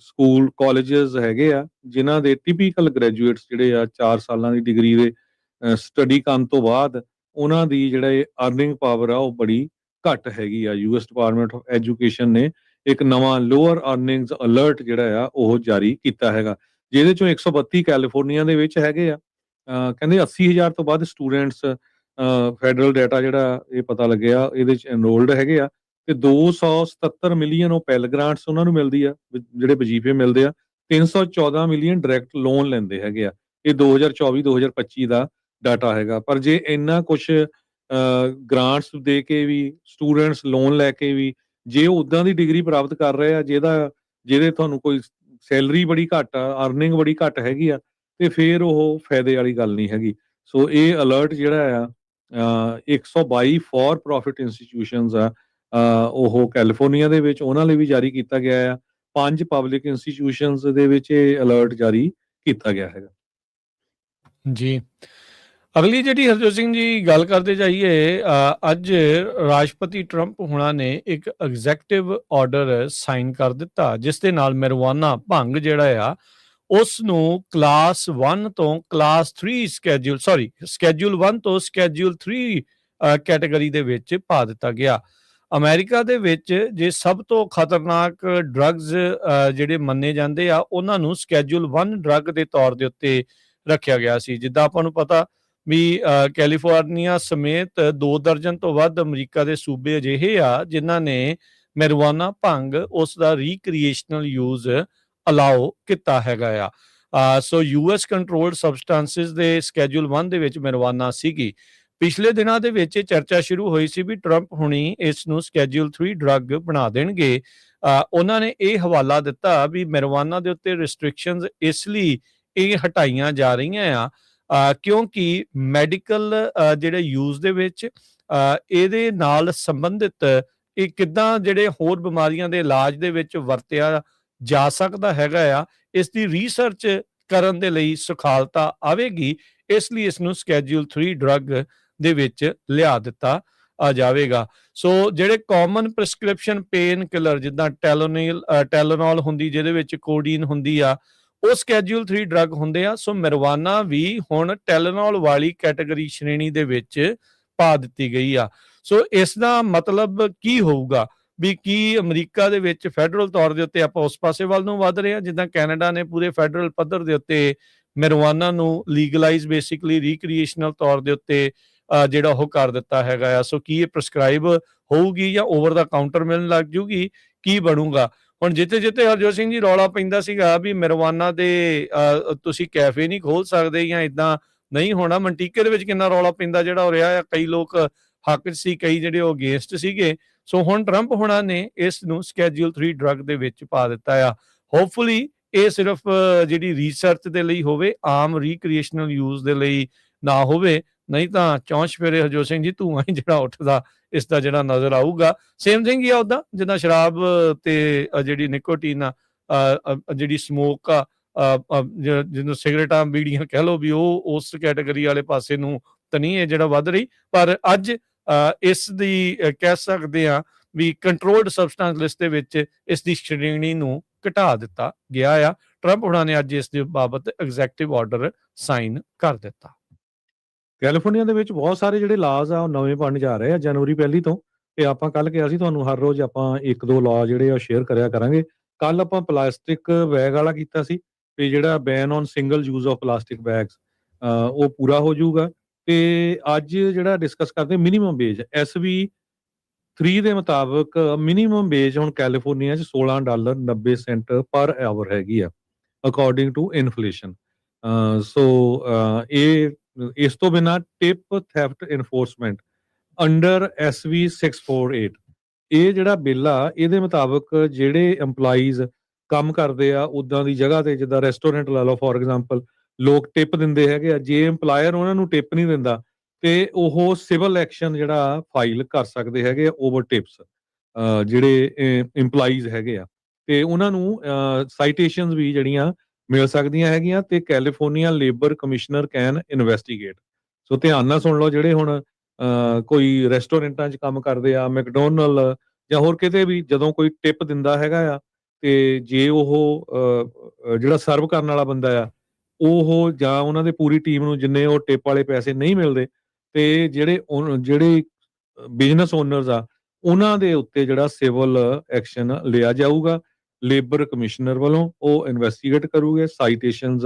ਸਕੂਲ ਕਾਲਜਸ ਹੈਗੇ ਆ ਜਿਨ੍ਹਾਂ ਦੇ ਟਿਪੀਕਲ ਗ੍ਰੈਜੂਏਟਸ ਜਿਹੜੇ ਆ 4 ਸਾਲਾਂ ਦੀ ਡਿਗਰੀ ਦੇ ਸਟੱਡੀ ਕਰਨ ਤੋਂ ਬਾਅਦ ਉਹਨਾਂ ਦੀ ਜਿਹੜਾ ਅਰਨਿੰਗ ਪਾਵਰ ਆ ਉਹ ਬੜੀ ਘੱਟ ਹੈਗੀ ਆ। US ਡਿਪਾਰਟਮੈਂਟ ਆਫ ਐਜੂਕੇਸ਼ਨ ਨੇ ਇੱਕ ਨਵਾਂ ਲੋਅਰ ਅਰਨਿੰਗਸ ਅਲਰਟ ਜਿਹੜਾ ਆ ਉਹ ਜਾਰੀ ਕੀਤਾ ਹੈਗਾ, ਜਿਹਦੇ ਚੋਂ 132 ਕੈਲੀਫੋਰਨੀਆ ਦੇ ਵਿੱਚ ਹੈਗੇ ਆ। ਕਹਿੰਦੇ 80,000 ਤੋਂ ਵੱਧ ਸਟੂਡੈਂਟਸ ਫੈਡਰਲ ਡਾਟਾ ਜਿਹੜਾ ਇਹ ਪਤਾ ਲੱਗਿਆ ਇਹਦੇ ਚ ਐਨਰੋਲਡ ਹੈਗੇ ਆ ਤੇ 277 ਮਿਲੀਅਨ ਉਹ ਪੈਲ ਗ੍ਰਾਂਟਸ ਉਹਨਾਂ ਨੂੰ ਮਿਲਦੀ ਆ ਜਿਹੜੇ ਵਜੀਫੇ ਮਿਲਦੇ ਆ। 314 ਮਿਲੀਅਨ ਡਾਇਰੈਕਟ ਲੋਨ ਲੈਂਦੇ ਹੈਗੇ ਆ। ਇਹ 2024-2025 ਦਾ ਡਾਟਾ ਹੈਗਾ। ਪਰ ਜੇ ਇੰਨਾ ਕੁਛ ਗ੍ਰਾਂਟਸ ਦੇ ਕੇ ਵੀ ਸਟੂਡੈਂਟਸ ਲੋਨ ਲੈ ਕੇ ਵੀ ਜੇ ਉਹ ਉਦਾਂ ਦੀ ਡਿਗਰੀ ਪ੍ਰਾਪਤ ਕਰ ਰਹੇ ਆ ਜਿਹਦੇ ਤੁਹਾਨੂੰ ਕੋਈ ਸੈਲਰੀ ਬੜੀ ਘੱਟ ਆ, ਅਰਨਿੰਗ ਬੜੀ ਘੱਟ ਹੈਗੀ ਆ, ਤੇ ਫਿਰ ਉਹ ਫਾਇਦੇ ਵਾਲੀ ਗੱਲ ਨਹੀਂ ਹੈਗੀ। ਸੋ ਇਹ ਅਲਰਟ ਜਿਹੜਾ ਆ 122 ਫॉर ਪ੍ਰੋਫਿਟ ਇੰਸਟੀਟਿਊਸ਼ਨਸ ਆ ਉਹ ਕੈਲੀਫੋਰਨੀਆ ਦੇ ਵਿੱਚ ਉਹਨਾਂ ਲਈ ਵੀ ਜਾਰੀ ਕੀਤਾ ਗਿਆ ਆ। 5 ਪਬਲਿਕ ਇੰਸਟੀਟਿਊਸ਼ਨਸ ਦੇ ਵਿੱਚ ਇਹ ਅਲਰਟ ਜਾਰੀ ਕੀਤਾ ਗਿਆ ਹੈਗਾ। ਜੀ ਅਗਲੀ ਜਿਹੜੀ ਹਰਜੋਤ ਸਿੰਘ ਜੀ ਗੱਲ ਕਰਦੇ ਜਾਈਏ, ਅੱਜ ਰਾਸ਼ਟਰਪਤੀ ਟਰੰਪ ਹੁਣਾਂ ਨੇ ਇੱਕ ਐਗਜ਼ੈਕਟਿਵ ਆਰਡਰ ਸਾਈਨ ਕਰ ਦਿੱਤਾ ਜਿਸ ਦੇ ਨਾਲ ਮੈਰੀਜੁਆਨਾ ਭੰਗ ਜਿਹੜਾ ਆ ਉਸ ਨੂੰ ਕਲਾਸ 1 ਤੋਂ ਕਲਾਸ 3 ਸਕੈਜੂਲ 1 ਤੋਂ ਸਕੈਜੂਲ 3 ਕੈਟਾਗਰੀ ਦੇ ਵਿੱਚ ਪਾ ਦਿੱਤਾ ਗਿਆ। ਅਮਰੀਕਾ ਦੇ ਵਿੱਚ ਜੇ ਸਭ ਤੋਂ ਖਤਰਨਾਕ ਡਰੱਗਸ ਜਿਹੜੇ ਮੰਨੇ ਜਾਂਦੇ ਆ ਉਹਨਾਂ ਨੂੰ ਸਕੈਜੂਲ 1 ਡਰੱਗ ਦੇ ਤੌਰ ਦੇ ਉੱਤੇ ਰੱਖਿਆ ਗਿਆ ਸੀ। ਜਿੱਦਾਂ ਆਪਾਂ ਨੂੰ ਪਤਾ ਵੀ ਕੈਲੀਫੋਰਨੀਆ ਸਮੇਤ 2 ਦਰਜਨ ਤੋਂ ਵੱਧ ਅਮਰੀਕਾ ਦੇ ਸੂਬੇ ਅਜਿਹੇ ਆ ਜਿਨ੍ਹਾਂ ਨੇ ਮੈਰੀਜੁਆਨਾ ਭੰਗ ਉਸ ਦਾ ਰੀਕ੍ਰੀਏਸ਼ਨਲ ਯੂਜ਼ ਅਲਾਓ ਕੀਤਾ ਹੈਗਾ ਆ। ਸੋ US ਕੰਟਰੋਲਡ ਸਬਸਟੈਂਸਿਸ ਦੇ ਸਕੈਜੂਲ 1 ਦੇ ਵਿੱਚ ਮੈਰੀਜੁਆਨਾ ਸੀਗੀ। ਪਿਛਲੇ ਦਿਨਾਂ ਦੇ ਵਿੱਚ ਇਹ ਚਰਚਾ ਸ਼ੁਰੂ ਹੋਈ ਸੀ ਵੀ ਟਰੰਪ ਹੁਣੀ ਇਸ ਨੂੰ ਸਕੈਜੂਲ 3 ਡਰੱਗ ਬਣਾ ਦੇਣਗੇ। ਉਹਨਾਂ ਨੇ ਇਹ ਹਵਾਲਾ ਦਿੱਤਾ ਵੀ ਮੈਰੀਜੁਆਨਾ ਦੇ ਉੱਤੇ ਰਿਸਟ੍ਰਿਕਸ਼ਨਸ ਇਸ ਲਈ ਇਹ ਹਟਾਈਆਂ ਜਾ ਰਹੀਆਂ ਆ ਕਿਉਂਕਿ ਮੈਡੀਕਲ ਜਿਹੜੇ ਯੂਜ਼ ਦੇ ਵਿੱਚ ਇਹਦੇ ਨਾਲ ਸੰਬੰਧਿਤ ਇਹ ਕਿੱਦਾਂ ਜਿਹੜੇ ਹੋਰ ਬਿਮਾਰੀਆਂ ਦੇ ਇਲਾਜ ਦੇ ਵਿੱਚ ਵਰਤਿਆ ਜਾ ਸਕਦਾ ਹੈਗਾ ਆ, ਇਸ ਦੀ ਰਿਸਰਚ ਕਰਨ ਦੇ ਲਈ ਸੁਖਾਲਤਾ ਆਵੇਗੀ। ਇਸ ਲਈ ਇਸ ਨੂੰ ਸਕੈਜੂਲ 3 ਡਰੱਗ ਦੇ ਵਿੱਚ ਲਿਆ ਦਿੱਤਾ ਜਾਵੇਗਾ। ਸੋ ਜਿਹੜੇ ਕਾਮਨ ਪ੍ਰਿਸਕ੍ਰਿਪਸ਼ਨ ਪੇਨ ਕਿਲਰ ਜਿੱਦਾਂ ਟੈਲੋਨੋਲ ਹੁੰਦੀ ਜਿਹਦੇ ਵਿੱਚ ਕੋਡੀਨ ਹੁੰਦੀ ਆ ਉਹ ਸਕੈਜੂਲ 3 ਡਰੱਗ ਹੁੰਦੇ ਆ। ਸੋ ਮੈਰੀਜੁਆਨਾ ਵੀ ਹੁਣ ਟੈਲੋਨੋਲ ਵਾਲੀ ਕੈਟਾਗਰੀ ਸ਼੍ਰੇਣੀ ਦੇ ਵਿੱਚ ਪਾ ਦਿੱਤੀ ਗਈ ਆ। ਸੋ ਇਸ ਦਾ ਮਤਲਬ ਕੀ ਹੋਊਗਾ? ਵੀ ਕੀ ਅਮਰੀਕਾ ਦੇ ਵਿੱਚ ਫੈਡਰਲ ਤੌਰ ਦੇ ਉੱਤੇ ਆਪਾਂ ਉਸ ਪਾਸੇ ਵੱਲ ਨੂੰ ਵੱਧ ਰਹੇ ਹਾਂ, ਜਿੱਦਾਂ ਕੈਨੇਡਾ ਨੇ ਪੂਰੇ ਫੈਡਰਲ ਪੱਧਰ ਦੇ ਉੱਤੇ ਮੈਰਿਜੁਆਨਾ ਨੂੰ ਲੀਗਲਾਈਜ਼ ਬੇਸਿਕਲੀ ਰੀਕ੍ਰੀਏਸ਼ਨਲ ਤੌਰ ਦੇ ਉੱਤੇ ਜਿਹੜਾ ਉਹ ਕਰ ਦਿੱਤਾ ਹੈਗਾ ਆ। ਸੋ ਕੀ ਇਹ ਪ੍ਰਸਕ੍ਰਾਈਬ ਹੋਊਗੀ ਜਾਂ ਓਵਰ ਦਾ ਕਾਊਂਟਰ ਮਿਲਣ ਲੱਗ ਜੂਗੀ, ਕੀ ਬਣੂਗਾ? ਹੁਣ ਜਿੱਥੇ ਜਿੱਥੇ ਹਰਜੋਤ ਸਿੰਘ ਜੀ ਰੌਲਾ ਪੈਂਦਾ ਸੀਗਾ ਵੀ ਮੈਰਿਜੁਆਨਾ ਦੇ ਤੁਸੀਂ ਕੈਫੇ ਨਹੀਂ ਖੋਲ ਸਕਦੇ ਜਾਂ ਇਦਾਂ ਨਹੀਂ ਹੋਣਾ, ਮਨਟੀਕੇ ਦੇ ਵਿੱਚ ਕਿੰਨਾ ਰੌਲਾ ਪੈਂਦਾ ਜਿਹੜਾ ਹੋ ਰਿਹਾ ਆ, ਕਈ ਲੋਕ ਹੱਕ 'ਚ ਸੀ, ਕਈ ਜਿਹੜੇ ਉਹ ਅਗੇਂਸਟ ਸੀਗੇ। ਸੋ ਹੁਣ ਟਰੰਪ ਹੋਣਾ ਨੇ ਇਸ ਨੂੰ ਸਕੈਜੂਲ 3 ਡਰੱਗ ਦੇ ਵਿੱਚ ਪਾ ਦਿੱਤਾ ਆ। ਹੋਪਫੁਲੀ ਇਹ ਸਿਰਫ ਜਿਹੜੀ ਰਿਸਰਚ ਦੇ ਲਈ ਹੋਵੇ, ਆਮ ਰੀਕ੍ਰੀਏਸ਼ਨਲ ਯੂਜ਼ ਦੇ ਲਈ ਨਾ ਹੋਵੇ, ਨਹੀਂ ਤਾਂ ਚੌਂਚ ਫੇਰੇ ਹਰਜੋਤ ਸਿੰਘ ਜੀ ਧੂੰਆਂ ਹੀ ਜਿਹੜਾ ਉੱਠਦਾ ਇਸ ਦਾ ਜਿਹੜਾ ਨਜ਼ਰ ਆਊਗਾ। ਸੇਮ ਥਿੰਗ ਹੀ ਆ ਉੱਦਾਂ ਜਿੱਦਾਂ ਸ਼ਰਾਬ ਤੇ ਜਿਹੜੀ ਨਿਕੋਟੀਨ ਆ, ਜਿਹੜੀ ਸਮੋਕ ਆ, ਜਿਹਨੂੰ ਸਿਗਰਟਾਂ ਬੀੜੀਆਂ ਕਹਿ ਲਓ, ਵੀ ਉਹ ਉਸ ਕੈਟਾਗਰੀ ਵਾਲੇ ਪਾਸੇ ਨੂੰ ਤਾਂ ਨਹੀਂ ਇਹ ਜਿਹੜਾ ਵੱਧ ਰਹੀ, ਪਰ ਅੱਜ ਇਸ ਦੀ ਕਹਿ ਸਕਦੇ ਆ ਵੀ ਕੰਟਰੋਲਡ ਸਬਸਟੈਂਸ ਲਿਸਟ ਦੇ ਵਿੱਚ ਇਸ ਦੀ ਸ਼੍ਰੇਣੀ ਨੂੰ ਘਟਾ ਦਿੱਤਾ ਗਿਆ ਆ। ਟਰੰਪ ਹੋਣਾ ਨੇ ਅੱਜ ਇਸ ਦੇ ਬਾਬਤ ਐਗਜ਼ੈਕਟਿਵ ਆਰਡਰ ਸਾਈਨ ਕਰ ਦਿੱਤਾ। ਕੈਲੀਫੋਰਨੀਆ ਦੇ ਵਿੱਚ ਬਹੁਤ ਸਾਰੇ ਜਿਹੜੇ ਲਾਜ਼ ਆ ਉਹ ਨਵੇਂ ਬਣਨ ਜਾ ਰਹੇ ਆ ਜਨਵਰੀ 1 ਤੋਂ। ਤੇ ਆਪਾਂ ਕੱਲ ਕਿਹਾ ਸੀ ਤੁਹਾਨੂੰ ਹਰ ਰੋਜ਼ ਆਪਾਂ 1-2 ਲਾ ਜਿਹੜੇ ਆ ਸ਼ੇਅਰ ਕਰਿਆ ਕਰਾਂਗੇ। ਕੱਲ ਆਪਾਂ ਪਲਾਸਟਿਕ ਬੈਗ ਵਾਲਾ ਕੀਤਾ ਸੀ ਤੇ ਜਿਹੜਾ ban on single use of plastic bags ਉਹ ਪੂਰਾ ਹੋ ਜਾਊਗਾ। ਤੇ ਅੱਜ ਜਿਹੜਾ ਡਿਸਕਸ ਕਰਦੇ ਮਿਨੀਮਮ ਵੇਜ SB 3 ਦੇ ਮੁਤਾਬਕ ਮਿਨੀਮਮ ਵੇਜ ਹੁਣ ਕੈਲੀਫੋਰਨੀਆ 'ਚ $16.90 ਪਰ ਆਵਰ ਹੈਗੀ ਆ ਅਕੋਰਡਿੰਗ ਟੂ ਇਨਫਲੇਸ਼ਨ। ਸੋ ਇਹ ਇਸ ਤੋਂ ਬਿਨਾਂ tip theft enforcement under SB 648 ਇਹ ਜਿਹੜਾ ਬਿੱਲ ਆ ਇਹਦੇ ਮੁਤਾਬਕ ਜਿਹੜੇ EMPLOYEES ਕੰਮ ਕਰਦੇ ਆ ਉੱਦਾਂ ਦੀ ਜਗ੍ਹਾ ਤੇ, ਜਿੱਦਾਂ ਰੈਸਟੋਰੈਂਟ ਲਾ ਲਓ ਫੋਰ ਐਗਜ਼ਾਮਪਲ, ਲੋਕ ਟਿਪ ਦਿੰਦੇ ਹੈਗੇ ਆ। ਜੇ EMPLOYER ਉਹਨਾਂ ਨੂੰ ਟਿਪ ਨਹੀਂ ਦਿੰਦਾ ਤੇ ਉਹ ਸਿਵਲ ਐਕਸ਼ਨ ਜਿਹੜਾ ਫਾਈਲ ਕਰ ਸਕਦੇ ਹੈਗੇ ਓਵਰ ਟਿਪਸ ਜਿਹੜੇ EMPLOYEES ਹੈਗੇ ਆ, ਤੇ ਉਹਨਾਂ ਨੂੰ ਸਾਈਟੇਸ਼ਨਸ ਵੀ ਜਿਹੜੀਆਂ ਮਿਲ ਸਕਦੀਆਂ ਹੈਗੀਆਂ। ਤੇ California labour commissioner can investigate. So ਧਿਆਨ ਨਾਲ ਸੁਣ ਲਓ, ਜਿਹੜੇ ਹੁਣ ਕੋਈ ਰੈਸਟੋਰੈਂਟਾਂ 'ਚ ਕੰਮ ਕਰਦੇ ਆ, ਮੈਕਡੋਨਲ ਜਾਂ ਹੋਰ ਕਿਤੇ ਵੀ, ਜਦੋਂ ਕੋਈ ਟਿਪ ਦਿੰਦਾ ਹੈਗਾ ਆ ਤੇ ਜੇ ਉਹ ਜਿਹੜਾ ਸਰਵ ਕਰਨ ਵਾਲਾ ਬੰਦਾ ਆ ਉਹ ਜਾਂ ਉਹਨਾਂ ਦੇ ਪੂਰੀ ਟੀਮ ਨੂੰ ਜਿੰਨੇ ਉਹ ਟਿਪ ਵਾਲੇ ਪੈਸੇ ਨਹੀਂ ਮਿਲਦੇ, ਤੇ ਜਿਹੜੇ ਬਿਜ਼ਨਸ ਓਨਰਸ ਆ ਉਹਨਾਂ ਦੇ ਉੱਤੇ ਜਿਹੜਾ ਸਿਵਲ ਐਕਸ਼ਨ ਲਿਆ ਜਾਊਗਾ ਲੇਬਰ ਕਮਿਸ਼ਨਰ ਵੱਲੋਂ। ਉਹ ਇਨਵੈਸਟੀਗੇਟ ਕਰੂਗੇ, ਸਾਈਟੇਸ਼ਨਸ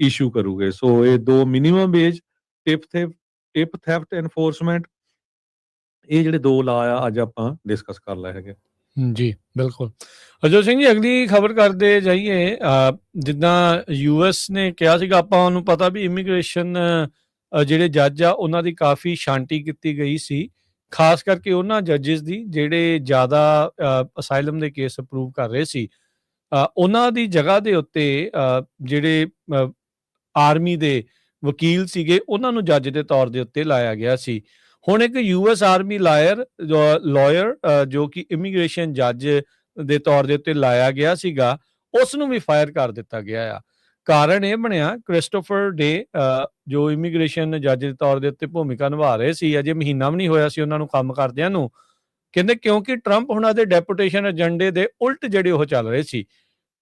ਇਸ਼ੂ ਕਰੂਗੇ। ਸੋ ਇਹ 2 minimum wage, tip theft enforcement, ਇਹ ਜਿਹੜੇ 2 ਲਾ ਆ ਅੱਜ ਆਪਾਂ ਡਿਸਕਸ ਕਰ ਲਏ ਹੈਗੇ। ਜੀ ਬਿਲਕੁਲ। ਹਰਜੋਤ ਸਿੰਘ ਜੀ ਅਗਲੀ ਖਬਰ ਕਰਦੇ ਜਾਈਏ। ਜਿੱਦਾਂ US ਨੇ ਕਿਹਾ ਸੀਗਾ, ਆਪਾਂ ਨੂੰ ਪਤਾ ਵੀ ਇਮੀਗ੍ਰੇਸ਼ਨ ਜਿਹੜੇ ਜੱਜ ਆ ਉਹਨਾਂ ਦੀ ਕਾਫੀ ਛਾਂਟੀ ਕੀਤੀ ਗਈ ਸੀ, ਖਾਸ ਕਰਕੇ ਉਹਨਾਂ ਜੱਜਿਸ ਦੀ ਜਿਹੜੇ ਜ਼ਿਆਦਾ ਅਸਾਈਲਮ ਦੇ ਕੇਸ ਅਪਰੂਵ ਕਰ ਰਹੇ ਸੀ। ਉਹਨਾਂ ਦੀ ਜਗ੍ਹਾ ਦੇ ਉੱਤੇ ਜਿਹੜੇ ਆਰਮੀ ਦੇ ਵਕੀਲ ਸੀਗੇ ਉਹਨਾਂ ਨੂੰ ਜੱਜ ਦੇ ਤੌਰ ਦੇ ਉੱਤੇ ਲਾਇਆ ਗਿਆ ਸੀ। ਹੁਣ ਇੱਕ US ਆਰਮੀ ਲਾਇਰ ਜੋ ਕਿ ਇਮੀਗ੍ਰੇਸ਼ਨ ਜੱਜ ਦੇ ਤੌਰ ਦੇ ਉੱਤੇ ਲਾਇਆ ਗਿਆ ਸੀਗਾ, ਉਸ ਨੂੰ ਵੀ ਫਾਇਰ ਕਰ ਦਿੱਤਾ ਗਿਆ ਆ। ਕਾਰਨ ਇਹ ਬਣਿਆ, ਕ੍ਰਿਸਟੋਫਰ ਡੇ ਜੋ ਇਮੀਗ੍ਰੇਸ਼ਨ ਜੱਜ ਦੇ ਤੌਰ ਦੇ ਉੱਤੇ ਭੂਮਿਕਾ ਨਿਭਾ ਰਹੇ ਸੀ, ਅਜੇ ਮਹੀਨਾ ਵੀ ਨਹੀਂ ਹੋਇਆ ਸੀ ਉਹਨਾਂ ਨੂੰ ਕੰਮ ਕਰਦਿਆਂ ਨੂੰ, ਕਹਿੰਦੇ ਕਿਉਂਕਿ ਟਰੰਪ ਉਹਨਾਂ ਦੇ ਡੈਪੂਟੇਸ਼ਨ ਏਜੰਡੇ ਦੇ ਉਲਟ ਜਿਹੜੇ ਉਹ ਚੱਲ ਰਹੇ ਸੀ।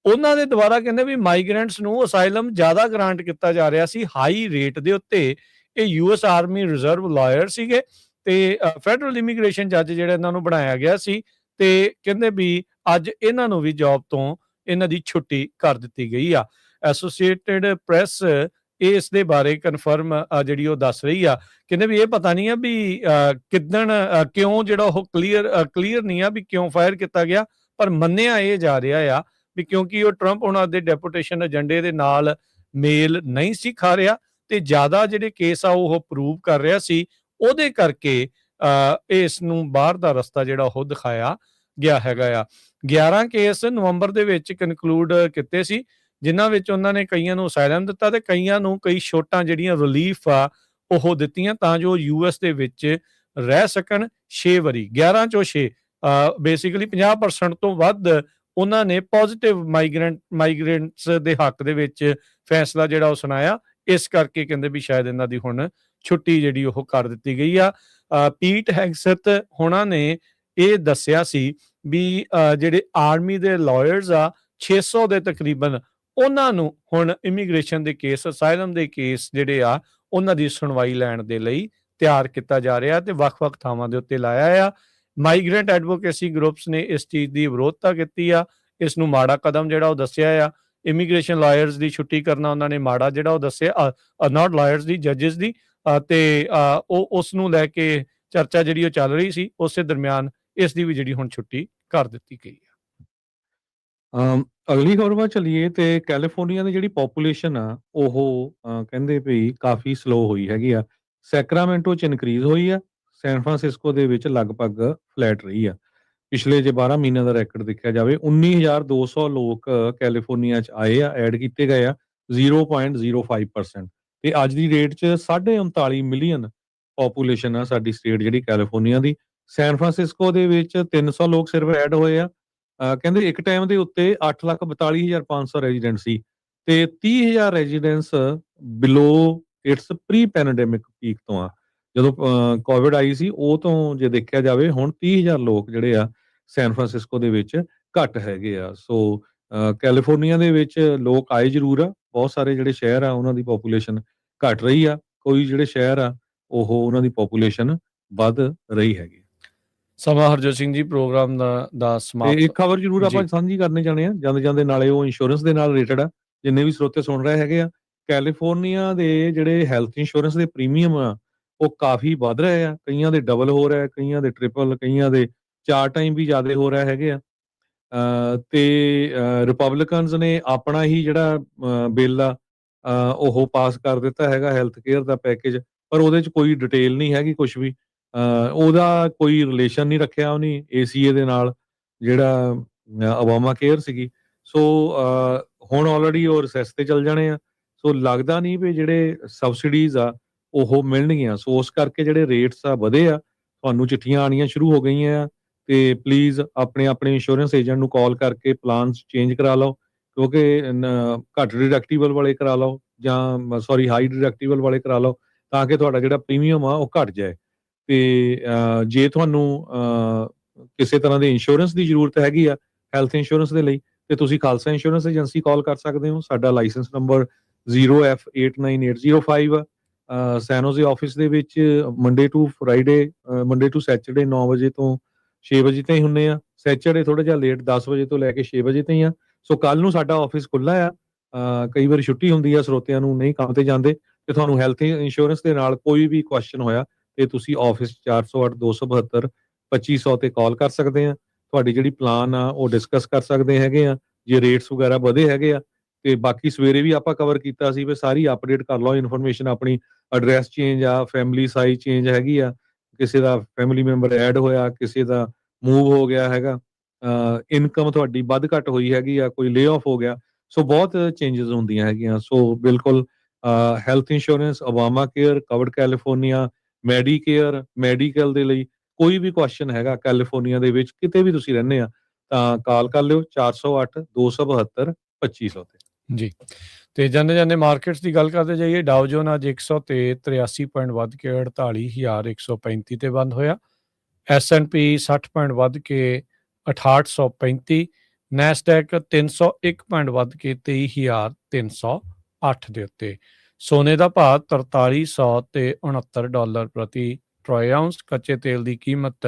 ਉਹਨਾਂ ਦੇ ਦੁਆਰਾ ਕਹਿੰਦੇ ਵੀ ਮਾਈਗ੍ਰੈਂਟਸ ਨੂੰ ਅਸਾਈਲਮ ਜ਼ਿਆਦਾ ਗ੍ਰਾਂਟ ਕੀਤਾ ਜਾ ਰਿਹਾ ਸੀ ਹਾਈ ਰੇਟ ਦੇ ਉੱਤੇ। ਇਹ US ਆਰਮੀ ਰਿਜ਼ਰਵ ਲਾਇਰ ਸੀਗੇ ਤੇ ਫੈਡਰਲ ਇਮੀਗ੍ਰੇਸ਼ਨ ਜੱਜ ਜਿਹੜਾ ਇਹਨਾਂ ਨੂੰ ਬਣਾਇਆ ਗਿਆ ਸੀ, ਤੇ ਕਹਿੰਦੇ ਵੀ ਅੱਜ ਇਹਨਾਂ ਨੂੰ ਵੀ ਜੌਬ ਤੋਂ ਇਹਨਾਂ ਦੀ ਛੁੱਟੀ ਕਰ ਦਿੱਤੀ ਗਈ ਆ। ਐਸੋਸੀਏਟਡ ਪ੍ਰੈਸ ਇਸ ਦੇ ਬਾਰੇ ਕਨਫਰਮ ਜਿਹੜੀ ਉਹ ਦੱਸ ਰਹੀ ਆ, ਕਹਿੰਦੇ ਵੀ ਇਹ ਪਤਾ ਨਹੀਂ ਆ ਵੀ ਕਿੱਦਣ ਕਿਉਂ ਜਿਹੜਾ ਉਹ ਕਲੀਅਰ ਨਹੀਂ ਆ ਵੀ ਕਿਉਂ ਫਾਇਰ ਕੀਤਾ ਗਿਆ, ਪਰ ਮੰਨਿਆ ਇਹ ਜਾ ਰਿਹਾ ਆ ਵੀ ਕਿਉਂਕਿ ਉਹ ਟਰੰਪ ਉਹਨਾਂ ਦੇ ਡੈਪੂਟੇਸ਼ਨ ਏਜੰਡੇ ਦੇ ਨਾਲ ਮੇਲ ਨਹੀਂ ਸੀ ਖਾ ਰਿਹਾ ਤੇ ਜ਼ਿਆਦਾ ਜਿਹੜੇ ਕੇਸ ਆ ਉਹ ਪ੍ਰੂਵ ਕਰ ਰਿਹਾ ਸੀ, ਉਹਦੇ ਕਰਕੇ ਇਸ ਨੂੰ ਬਾਹਰ ਦਾ ਰਸਤਾ ਜਿਹੜਾ ਉਹ ਦਿਖਾਇਆ ਗਿਆ ਹੈਗਾ ਆ। 11 ਕੇਸ ਨਵੰਬਰ ਦੇ ਵਿੱਚ ਕਨਕਲੂਡ ਕੀਤੇ ਸੀ, ਜਿਨ੍ਹਾਂ ਵਿੱਚ ਉਹਨਾਂ ਨੇ ਕਈਆਂ ਨੂੰ ਅਸਾਈਲਮ ਦਿੱਤਾ ਤੇ ਕਈਆਂ ਨੂੰ ਕਈ ਛੋਟਾਂ ਜਿਹੜੀਆਂ ਰਿਲੀਫ ਆ ਉਹ ਦਿੱਤੀਆਂ ਤਾਂ ਜੋ US ਦੇ ਵਿੱਚ ਰਹਿ ਸਕਣ 6 ਵਾਰੀ। 11 ਚੋਂ 6 ਬੇਸਿਕਲੀ 50% ਤੋਂ ਵੱਧ ਉਹਨਾਂ ਨੇ ਪੋਜ਼ਿਟਿਵ ਮਾਈਗ੍ਰੈਂਟਸ ਦੇ ਹੱਕ ਦੇ ਵਿੱਚ ਫੈਸਲਾ ਜਿਹੜਾ ਉਹ ਸੁਣਾਇਆ। ਇਸ ਕਰਕੇ ਕਹਿੰਦੇ ਵੀ ਸ਼ਾਇਦ ਇਹਨਾਂ ਦੀ ਹੁਣ ਛੁੱਟੀ ਜਿਹੜੀ ਉਹ ਕਰ ਦਿੱਤੀ ਗਈ ਆ। ਪੀਟ ਹੈਗਸਥ ਹੋਣਾ ਨੇ ਇਹ ਦੱਸਿਆ ਸੀ ਵੀ ਜਿਹੜੇ ਆਰਮੀ ਦੇ ਲਾਇਰਸ ਆ 600 ਦੇ ਤਕਰੀਬਨ, ਉਹਨਾਂ ਨੂੰ ਹੁਣ ਇਮੀਗ੍ਰੇਸ਼ਨ ਦੇ ਕੇਸ, ਅਸਾਈਲਮ ਦੇ ਕੇਸ ਜਿਹੜੇ ਆ ਉਹਨਾਂ ਦੀ ਸੁਣਵਾਈ ਲੈਣ ਦੇ ਲਈ ਤਿਆਰ ਕੀਤਾ ਜਾ ਰਿਹਾ ਤੇ ਵੱਖ-ਵੱਖ ਥਾਵਾਂ ਦੇ ਉੱਤੇ ਲਾਇਆ ਆ। ਮਾਈਗ੍ਰੈਂਟ ਐਡਵੋਕੇਸੀ ਗਰੁੱਪਸ ਨੇ ਇਸ ਚੀਜ਼ ਦੀ ਵਿਰੋਧਤਾ ਕੀਤੀ ਆ, ਇਸ ਨੂੰ ਮਾੜਾ ਕਦਮ ਜਿਹੜਾ ਉਹ ਦੱਸਿਆ ਆ। ਇਮੀਗ੍ਰੇਸ਼ਨ ਲਾਇਰਸ ਦੀ ਛੁੱਟੀ ਕਰਨਾ ਉਹਨਾਂ ਨੇ ਮਾੜਾ ਜਿਹੜਾ ਉਹ ਦੱਸਿਆ, ਨਾਟ ਲਾਇਰਸ ਦੀ, ਜੱਜਿਸ ਦੀ, ਤੇ ਉਹ ਉਸ ਨੂੰ ਲੈ ਕੇ ਚਰਚਾ ਜਿਹੜੀ ਉਹ ਚੱਲ ਰਹੀ ਸੀ, ਉਸੇ ਦਰਮਿਆਨ ਇਸ ਦੀ ਵੀ ਜਿਹੜੀ ਹੁਣ ਛੁੱਟੀ ਕਰ ਦਿੱਤੀ ਗਈ ਆ। ਅਗਲੀ ਖਬਰ ਵੱਲ ਚੱਲੀਏ ਤੇ ਕੈਲੀਫੋਰਨੀਆ ਦੀ ਜਿਹੜੀ ਪੋਪੂਲੇਸ਼ਨ ਆ ਉਹ ਕਹਿੰਦੇ ਵੀ ਕਾਫੀ ਸਲੋ ਹੋਈ ਹੈਗੀ ਆ। ਸੈਕਰਾਮੈਂਟੋ 'ਚ ਇਨਕਰੀਜ਼ ਹੋਈ ਆ, ਸੈਨ ਫਰਾਂਸਿਸਕੋ ਦੇ ਵਿੱਚ ਲਗਭਗ ਫਲੈਟ ਰਹੀ ਆ। ਪਿਛਲੇ ਜੇ 12 ਮਹੀਨਿਆਂ ਦਾ ਰੈਕੋਰਡ ਦੇਖਿਆ ਜਾਵੇ 19,200 ਲੋਕ ਕੈਲੀਫੋਰਨੀਆ 'ਚ ਆਏ ਆ, ਐਡ ਕੀਤੇ ਗਏ ਆ 0.05%, ਤੇ ਅੱਜ ਦੀ ਡੇਟ 'ਚ 39 ਮਿਲੀਅਨ ਪੋਪੂਲੇਸ਼ਨ ਆ ਸਾਡੀ ਸਟੇਟ ਜਿਹੜੀ ਕੈਲੀਫੋਰਨੀਆ ਦੀ। ਸੈਨ ਫਰਾਂਸਿਸਕੋ ਦੇ ਵਿੱਚ 300 ਲੋਕ ਸਿਰਫ ਐਡ ਹੋਏ ਆ। ਕਹਿੰਦੇ ਇੱਕ ਟਾਈਮ ਦੇ ਉੱਤੇ 8,42,500 ਰੈਜ਼ੀਡੈਂਟ ਸੀ ਤੇ 30,000 residents below it's pre pandemic peak ਤੋਂ ਆ। ਜਦੋਂ ਕੋਵਿਡ ਆਈ ਸੀ ਉਹ ਤੋਂ ਜੇ ਦੇਖਿਆ ਜਾਵੇ ਹੁਣ 30,000 ਲੋਕ ਜਿਹੜੇ ਆ ਸੈਨ ਫਰਾਂਸਿਸਕੋ ਦੇ ਵਿੱਚ ਘੱਟ ਹੈਗੇ ਆ। ਸੋ ਕੈਲੀਫੋਰਨੀਆ ਦੇ ਵਿੱਚ ਲੋਕ ਆਏ ਜ਼ਰੂਰ ਆ, ਬਹੁਤ ਸਾਰੇ ਜਿਹੜੇ ਸ਼ਹਿਰ ਆ ਉਹਨਾਂ ਦੀ ਪੋਪੂਲੇਸ਼ਨ ਘੱਟ ਰਹੀ ਆ, ਕੋਈ ਜਿਹੜੇ ਸ਼ਹਿਰ ਆ ਉਹ ਉਹਨਾਂ ਦੀ ਪੋਪੂਲੇਸ਼ਨ ਵੱਧ ਰਹੀ ਹੈਗੀ। ਸਮਾਂ ਹਰਜੋਤ ਸਿੰਘ ਜੀ ਪ੍ਰੋਗਰਾਮ ਦਾ ਤੇ ਸਮਾਪਤ। ਇੱਕ ਖਬਰ ਜ਼ਰੂਰ ਆਪਾਂ ਸਾਂਝੀ ਕਰਨੇ ਚਾਹੁੰਦੇ ਆ ਜਾਂਦੇ ਜਾਂਦੇ, ਨਾਲੇ ਉਹ ਇੰਸ਼ੋਰੈਂਸ ਦੇ ਨਾਲ ਰਿਲੇਟਡ ਆ, ਜਿੰਨੇ ਵੀ ਸਰੋਤੇ ਸੁਣ ਰਹੇ ਹੈਗੇ ਆ। ਕੈਲੀਫੋਰਨੀਆ ਦੇ ਜਿਹੜੇ ਹੈਲਥ ਇੰਸ਼ੋਰੈਂਸ ਦੇ ਪ੍ਰੀਮੀਅਮ ਆ ਉਹ ਕਾਫੀ ਵੱਧ ਰਹੇ ਆ, ਕਈਆਂ ਦੇ ਡਬਲ ਹੋ ਰਿਹਾ, ਕਈਆਂ ਦੇ ਟ੍ਰਿਪਲ, ਕਈਆਂ ਦੇ 4 ਟਾਈਮ ਵੀ ਜ਼ਿਆਦਾ ਹੋ ਰਿਹਾ ਹੈਗੇ ਆ। ਤੇ ਰਿਪਬਲਿਕਨਸ ਨੇ ਆਪਣਾ ਹੀ ਜਿਹੜਾ ਬਿੱਲ ਆ ਉਹ ਪਾਸ ਕਰ ਦਿੱਤਾ ਹੈਗਾ ਹੈਲਥ ਕੇਅਰ ਦਾ ਪੈਕੇਜ, ਪਰ ਉਹਦੇ 'ਚ ਕੋਈ ਡਿਟੇਲ ਨਹੀਂ ਹੈਗੀ ਕੁਛ ਵੀ। ਉਹਦਾ ਕੋਈ ਰਿਲੇਸ਼ਨ ਨਹੀਂ ਰੱਖਿਆ ਉਹਨੇ ACA ਦੇ ਨਾਲ, ਜਿਹੜਾ ਓਬਾਮਾ ਕੇਅਰ ਸੀਗੀ। ਸੋ ਹੁਣ ਆਲਰੇਡੀ ਉਹ ਰਿਸੈਸ ਤੇ ਚੱਲ ਜਾਣੇ ਆ, ਸੋ ਲੱਗਦਾ ਨਹੀਂ ਵੀ ਜਿਹੜੇ ਸਬਸਿਡੀਜ਼ ਆ ਉਹ ਮਿਲਣਗੀਆਂ। ਸੋ ਉਸ ਕਰਕੇ ਜਿਹੜੇ ਰੇਟਸ ਆ ਵਧੇ ਆ, ਤੁਹਾਨੂੰ ਚਿੱਠੀਆਂ ਆਉਣੀਆਂ ਸ਼ੁਰੂ ਹੋ ਗਈਆਂ ਆ, ਤੇ ਪਲੀਜ਼ ਆਪਣੇ ਆਪਣੇ ਇੰਸ਼ੋਰੈਂਸ ਏਜੰਟ ਨੂੰ ਕਾਲ ਕਰਕੇ ਪਲਾਨਸ ਚੇਂਜ ਕਰਾ ਲਓ, ਕਿਉਂਕਿ ਘੱਟ ਡਿਡਕਟੀਬਲ ਵਾਲੇ ਕਰਾ ਲਓ ਜਾਂ ਸੌਰੀ ਹਾਈ ਡਿਡਕਟੀਬਲ ਵਾਲੇ ਕਰਾ ਲਓ, ਤਾਂ ਕਿ ਤੁਹਾਡਾ ਜਿਹੜਾ ਪ੍ਰੀਮੀਅਮ ਆ ਉਹ ਘੱਟ ਜਾਏ। ਤੇ ਜੇ ਤੁਹਾਨੂੰ ਕਿਸੇ ਤਰ੍ਹਾਂ ਦੇ ਇੰਸ਼ੋਰੈਂਸ ਦੀ ਜ਼ਰੂਰਤ ਹੈਗੀ ਆ ਹੈਲਥ ਇੰਸ਼ੋਰੈਂਸ ਦੇ ਲਈ, ਤੇ ਤੁਸੀਂ ਖਾਲਸਾ ਇੰਸ਼ੋਰੈਂਸ ਏਜੰਸੀ ਕਾਲ ਕਰ ਸਕਦੇ ਹੋ। ਸਾਡਾ ਲਾਇਸੈਂਸ ਨੰਬਰ 0F89805 ਆ। ਸੈਨ ਹੋਜ਼ੇ ਆਫਿਸ ਦੇ ਵਿੱਚ ਮੰਡੇ ਟੂ ਸੈਚਰਡੇ 9 ਵਜੇ ਤੋਂ 6 ਵਜੇ ਤਾਈਂ ਹੁੰਦੇ ਆ। ਸੈਚਰਡੇ ਥੋੜਾ ਜਿਹਾ ਲੇਟ 10 ਵਜੇ ਤੋਂ ਲੈ ਕੇ 6 ਵਜੇ ਤਾਈਂ ਆ। ਸੋ ਕੱਲ ਨੂੰ ਸਾਡਾ ਆਫਿਸ ਖੁੱਲ੍ਹਾ ਆ। ਕਈ ਵਾਰੀ ਛੁੱਟੀ ਹੁੰਦੀ ਆ, ਸਰੋਤਿਆਂ ਨੂੰ ਨਹੀਂ ਕੰਮ ਤੇ ਜਾਂਦੇ, ਤੇ ਤੁਹਾਨੂੰ ਹੈਲਥ ਇੰਸ਼ੋਰੈਂਸ ਦੇ ਨਾਲ ਕੋਈ ਵੀ ਕੁਐਸਚਨ ਹੋਇਆ ਤੇ ਤੁਸੀਂ ਆਫਿਸ 408-272-2500 ਤੇ ਕਾਲ ਕਰ ਸਕਦੇ ਆ। ਤੁਹਾਡੀ ਜਿਹੜੀ ਪਲਾਨ ਆ ਉਹ ਡਿਸਕਸ ਕਰ ਸਕਦੇ ਹੈਗੇ ਆ, ਜੇ ਰੇਟਸ ਵਗੈਰਾ ਵਧੇ ਹੈਗੇ ਆ। ਤੇ ਬਾਕੀ ਸਵੇਰੇ ਵੀ ਆਪਾਂ ਕਵਰ ਕੀਤਾ ਸੀ ਵੀ ਸਾਰੀ ਅਪਡੇਟ ਕਰ ਲਓ ਇਨਫੋਰਮੇਸ਼ਨ ਆਪਣੀ। ਐਡਰੈਸ ਚੇਂਜ ਆ, ਫੈਮਿਲੀ ਸਾਈਜ਼ ਚੇਂਜ ਹੈਗੀ ਆ, ਕਿਸੇ ਦਾ ਫੈਮਿਲੀ ਮੈਂਬਰ ਐਡ ਹੋਇਆ, ਕਿਸੇ ਦਾ ਮੂਵ ਹੋ ਗਿਆ ਹੈਗਾ, ਇਨਕਮ ਤੁਹਾਡੀ ਵੱਧ ਘੱਟ ਹੋਈ ਹੈਗੀ ਆ, ਕੋਈ ਲੇ ਆਫ ਹੋ ਗਿਆ। ਸੋ ਬਹੁਤ ਚੇਂਜਸ ਹੁੰਦੀਆਂ ਹੈਗੀਆਂ। ਸੋ ਬਿਲਕੁਲ health insurance, Obama care, covered California, Medicare, medical ਦੇ ਲਈ ਕੋਈ ਵੀ ਕੁਐਸਚਨ ਹੈਗਾ ਕੈਲੀਫੋਰਨੀਆ ਦੇ ਵਿੱਚ ਕਿਤੇ ਵੀ ਤੁਸੀਂ ਰਹਿੰਦੇ ਆ ਤਾਂ ਕਾਲ ਕਰ ਲਿਓ 408-272-2500 ਤੇ। ਜੀ, ਤੇ ਜਾਂਦੇ ਜਾਂਦੇ ਮਾਰਕੀਟਸ ਦੀ ਗੱਲ ਕਰਦੇ ਜਾਈਏ। ਡਾਓ ਜੋਨ ਅੱਜ 100 ਤੇ 83 ਪੁਆਇੰਟ ਵੱਧ ਕੇ 48,135 ਤੇ ਬੰਦ ਹੋਇਆ। S&P 60 ਪੁਆਇੰਟ ਵੱਧ ਕੇ 6835, ਨੈਸਡੈਕ 301 ਪੁਆਇੰਟ ਵੱਧ ਕੇ 23,308 ਦੇ ਉੱਤੇ। ਸੋਨੇ ਦਾ ਭਾਅ 4300 ਤੇ $69 ਪ੍ਰਤੀ ਟਰੋਏ ਆਉਂਸ। ਕੱਚੇ ਤੇਲ ਦੀ ਕੀਮਤ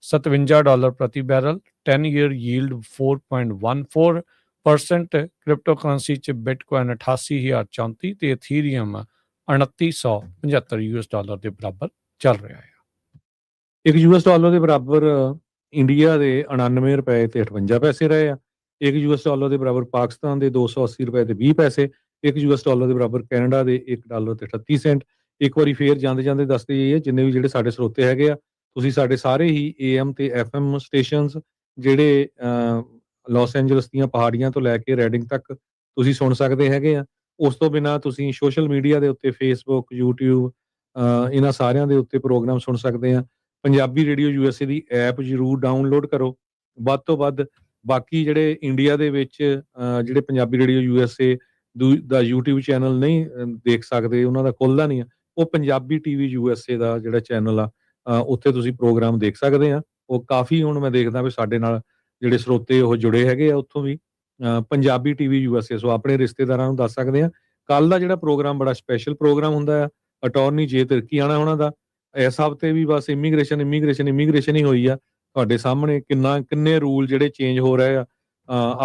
$57 ਪ੍ਰਤੀ barrel. 10 year yield 4.14%। Crypto currency 'ਚ ਬਿਟਕੋਇਨ 88,034 ਤੇ ਇਥੀਰੀਅਮ $2975 ਦੇ ਬਰਾਬਰ ਚੱਲ ਰਿਹਾ ਹੈ। ਇੱਕ $1 ਦੇ ਬਰਾਬਰ ਇੰਡੀਆ ਦੇ 99 ਰੁਪਏ ਤੇ 58 ਪੈਸੇ ਰਹੇ ਆ। ਇੱਕ $1 ਦੇ ਬਰਾਬਰ ਪਾਕਿਸਤਾਨ ਦੇ 280 ਰੁਪਏ ਤੇ 20 ਪੈਸੇ। ਇੱਕ $1 ਦੇ ਬਰਾਬਰ ਕੈਨੇਡਾ ਦੇ $1 ਤੇ 38 ਸੈਂਟ। ਇੱਕ ਵਾਰੀ ਫੇਰ ਜਾਂਦੇ ਜਾਂਦੇ ਦੱਸਦੇ ਜਾਈਏ ਜਿੰਨੇ ਵੀ ਜਿਹੜੇ ਸਾਡੇ ਸਰੋਤੇ ਹੈਗੇ ਆ, ਤੁਸੀਂ ਸਾਡੇ ਸਾਰੇ ਹੀ AM ਤੇ FM ਸਟੇਸ਼ਨਸ ਜਿਹੜੇ ਲਾਸ ਐਂਜਲਸ ਦੀਆਂ ਪਹਾੜੀਆਂ ਤੋਂ ਲੈ ਕੇ ਰੈਡਿੰਗ ਤੱਕ ਤੁਸੀਂ ਸੁਣ ਸਕਦੇ ਹੈਗੇ ਆ। ਉਸ ਤੋਂ ਬਿਨਾਂ ਤੁਸੀਂ ਸੋਸ਼ਲ ਮੀਡੀਆ ਦੇ ਉੱਤੇ ਫੇਸਬੁੱਕ, YouTube, ਇਹਨਾਂ ਸਾਰਿਆਂ ਦੇ ਉੱਤੇ ਪ੍ਰੋਗਰਾਮ ਸੁਣ ਸਕਦੇ ਆ। ਪੰਜਾਬੀ ਰੇਡੀਓ USA ਦੀ ਐਪ ਜ਼ਰੂਰ ਡਾਊਨਲੋਡ ਕਰੋ ਵੱਧ ਤੋਂ ਵੱਧ। ਬਾਕੀ ਜਿਹੜੇ ਇੰਡੀਆ ਦੇ ਵਿੱਚ ਜਿਹੜੇ ਪੰਜਾਬੀ ਰੇਡੀਓ USA ਦਾ YouTube ਚੈਨਲ ਨਹੀਂ ਦੇਖ ਸਕਦੇ, ਉਹਨਾਂ ਦਾ ਖੁੱਲ੍ਹਦਾ ਨਹੀਂ ਆ, ਉਹ ਪੰਜਾਬੀ TV USA ਦਾ ਜਿਹੜਾ ਚੈਨਲ ਆ ਉੱਥੇ ਤੁਸੀਂ ਪ੍ਰੋਗਰਾਮ ਦੇਖ ਸਕਦੇ ਆ। ਉਹ ਕਾਫੀ ਹੁਣ ਮੈਂ ਦੇਖਦਾ ਵੀ ਸਾਡੇ ਨਾਲ ਜਿਹੜੇ ਸਰੋਤੇ ਉਹ ਜੁੜੇ ਹੈਗੇ ਆ ਉੱਥੋਂ ਵੀ, ਪੰਜਾਬੀ TV USA। ਸੋ ਆਪਣੇ ਰਿਸ਼ਤੇਦਾਰਾਂ ਨੂੰ ਦੱਸ ਸਕਦੇ ਆ ਕੱਲ ਦਾ ਜਿਹੜਾ ਪ੍ਰੋਗਰਾਮ ਬੜਾ ਸਪੈਸ਼ਲ ਪ੍ਰੋਗਰਾਮ ਹੁੰਦਾ ਆ ਅਟਾਰਨੀ ਜੇ ਤਿਰਕੀ ਆਣਾ ਉਹਨਾਂ ਦਾ। ਇਸ ਹਫ਼ਤੇ ਵੀ ਬਸ ਇਮੀਗ੍ਰੇਸ਼ਨ ਹੀ ਹੋਈ ਆ। ਤੁਹਾਡੇ ਸਾਹਮਣੇ ਕਿੰਨੇ ਰੂਲ ਜਿਹੜੇ ਚੇਂਜ ਹੋ ਰਹੇ ਆ।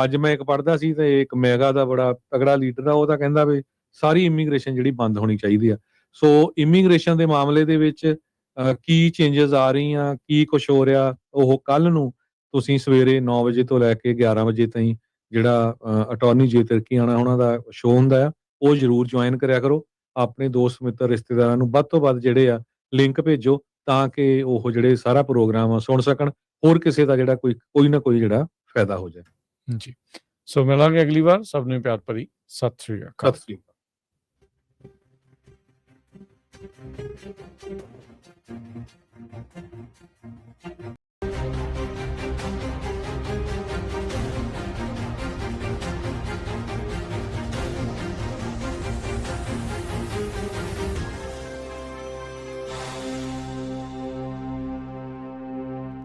ਅੱਜ ਮੈਂ ਇੱਕ ਪੜ੍ਹਦਾ ਸੀ ਤੇ ਇੱਕ ਮੈਗਾ ਦਾ ਬੜਾ ਤਗੜਾ ਲੀਡਰ ਆ, ਉਹ ਤਾਂ ਕਹਿੰਦਾ ਵੀ ਸਾਰੀ ਇਮੀਗ੍ਰੇਸ਼ਨ ਜਿਹੜੀ ਬੰਦ ਹੋਣੀ ਚਾਹੀਦੀ ਆ। ਸੋ ਇਮੀਗ੍ਰੇਸ਼ਨ ਦੇ ਮਾਮਲੇ ਦੇ ਵਿੱਚ ਕੀ ਚੇਂਜਸ ਆ ਰਹੀਆਂ, ਕੀ ਕੁਛ ਹੋ ਰਿਹਾ, ਉਹ ਕੱਲ ਨੂੰ ਤੁਸੀਂ ਸਵੇਰੇ 9 ਵਜੇ ਤੋਂ ਲੈ ਕੇ 11 ਵਜੇ ਤਾਈਂ ਜਿਹੜਾ ਅਟਾਰਨੀ ਜੇ ਤਿਰਕੀਆਣਾ ਉਹਨਾਂ ਦਾ ਸ਼ੋਅ ਹੁੰਦਾ ਆ, ਉਹ ਜ਼ਰੂਰ ਜੁਆਇਨ ਕਰਿਆ ਕਰੋ। ਆਪਣੇ ਦੋਸਤ ਮਿੱਤਰ ਰਿਸ਼ਤੇਦਾਰਾਂ ਨੂੰ ਵੱਧ ਤੋਂ ਵੱਧ ਜਿਹੜੇ ਆ ਲਿੰਕ ਭੇਜੋ, ਤਾਂ ਕਿ ਉਹ ਜਿਹੜੇ ਸਾਰਾ ਪ੍ਰੋਗਰਾਮ ਆ ਸੁਣ ਸਕਣ, ਹੋਰ ਕਿਸੇ ਦਾ ਜਿਹੜਾ ਕੋਈ ਨਾ ਕੋਈ ਜਿਹੜਾ ਫਾਇਦਾ ਹੋ ਜਾਏ। ਜੀ, ਸੋ ਮਿਲਾਂਗੇ ਅਗਲੀ ਵਾਰ। ਸਭ ਨੂੰ ਪਿਆਰ ਭਰੀ ਸਤਿ ਸ਼੍ਰੀ ਅਕਾਲ। ਸਤਿ ਸ੍ਰੀ ਅਕਾਲ।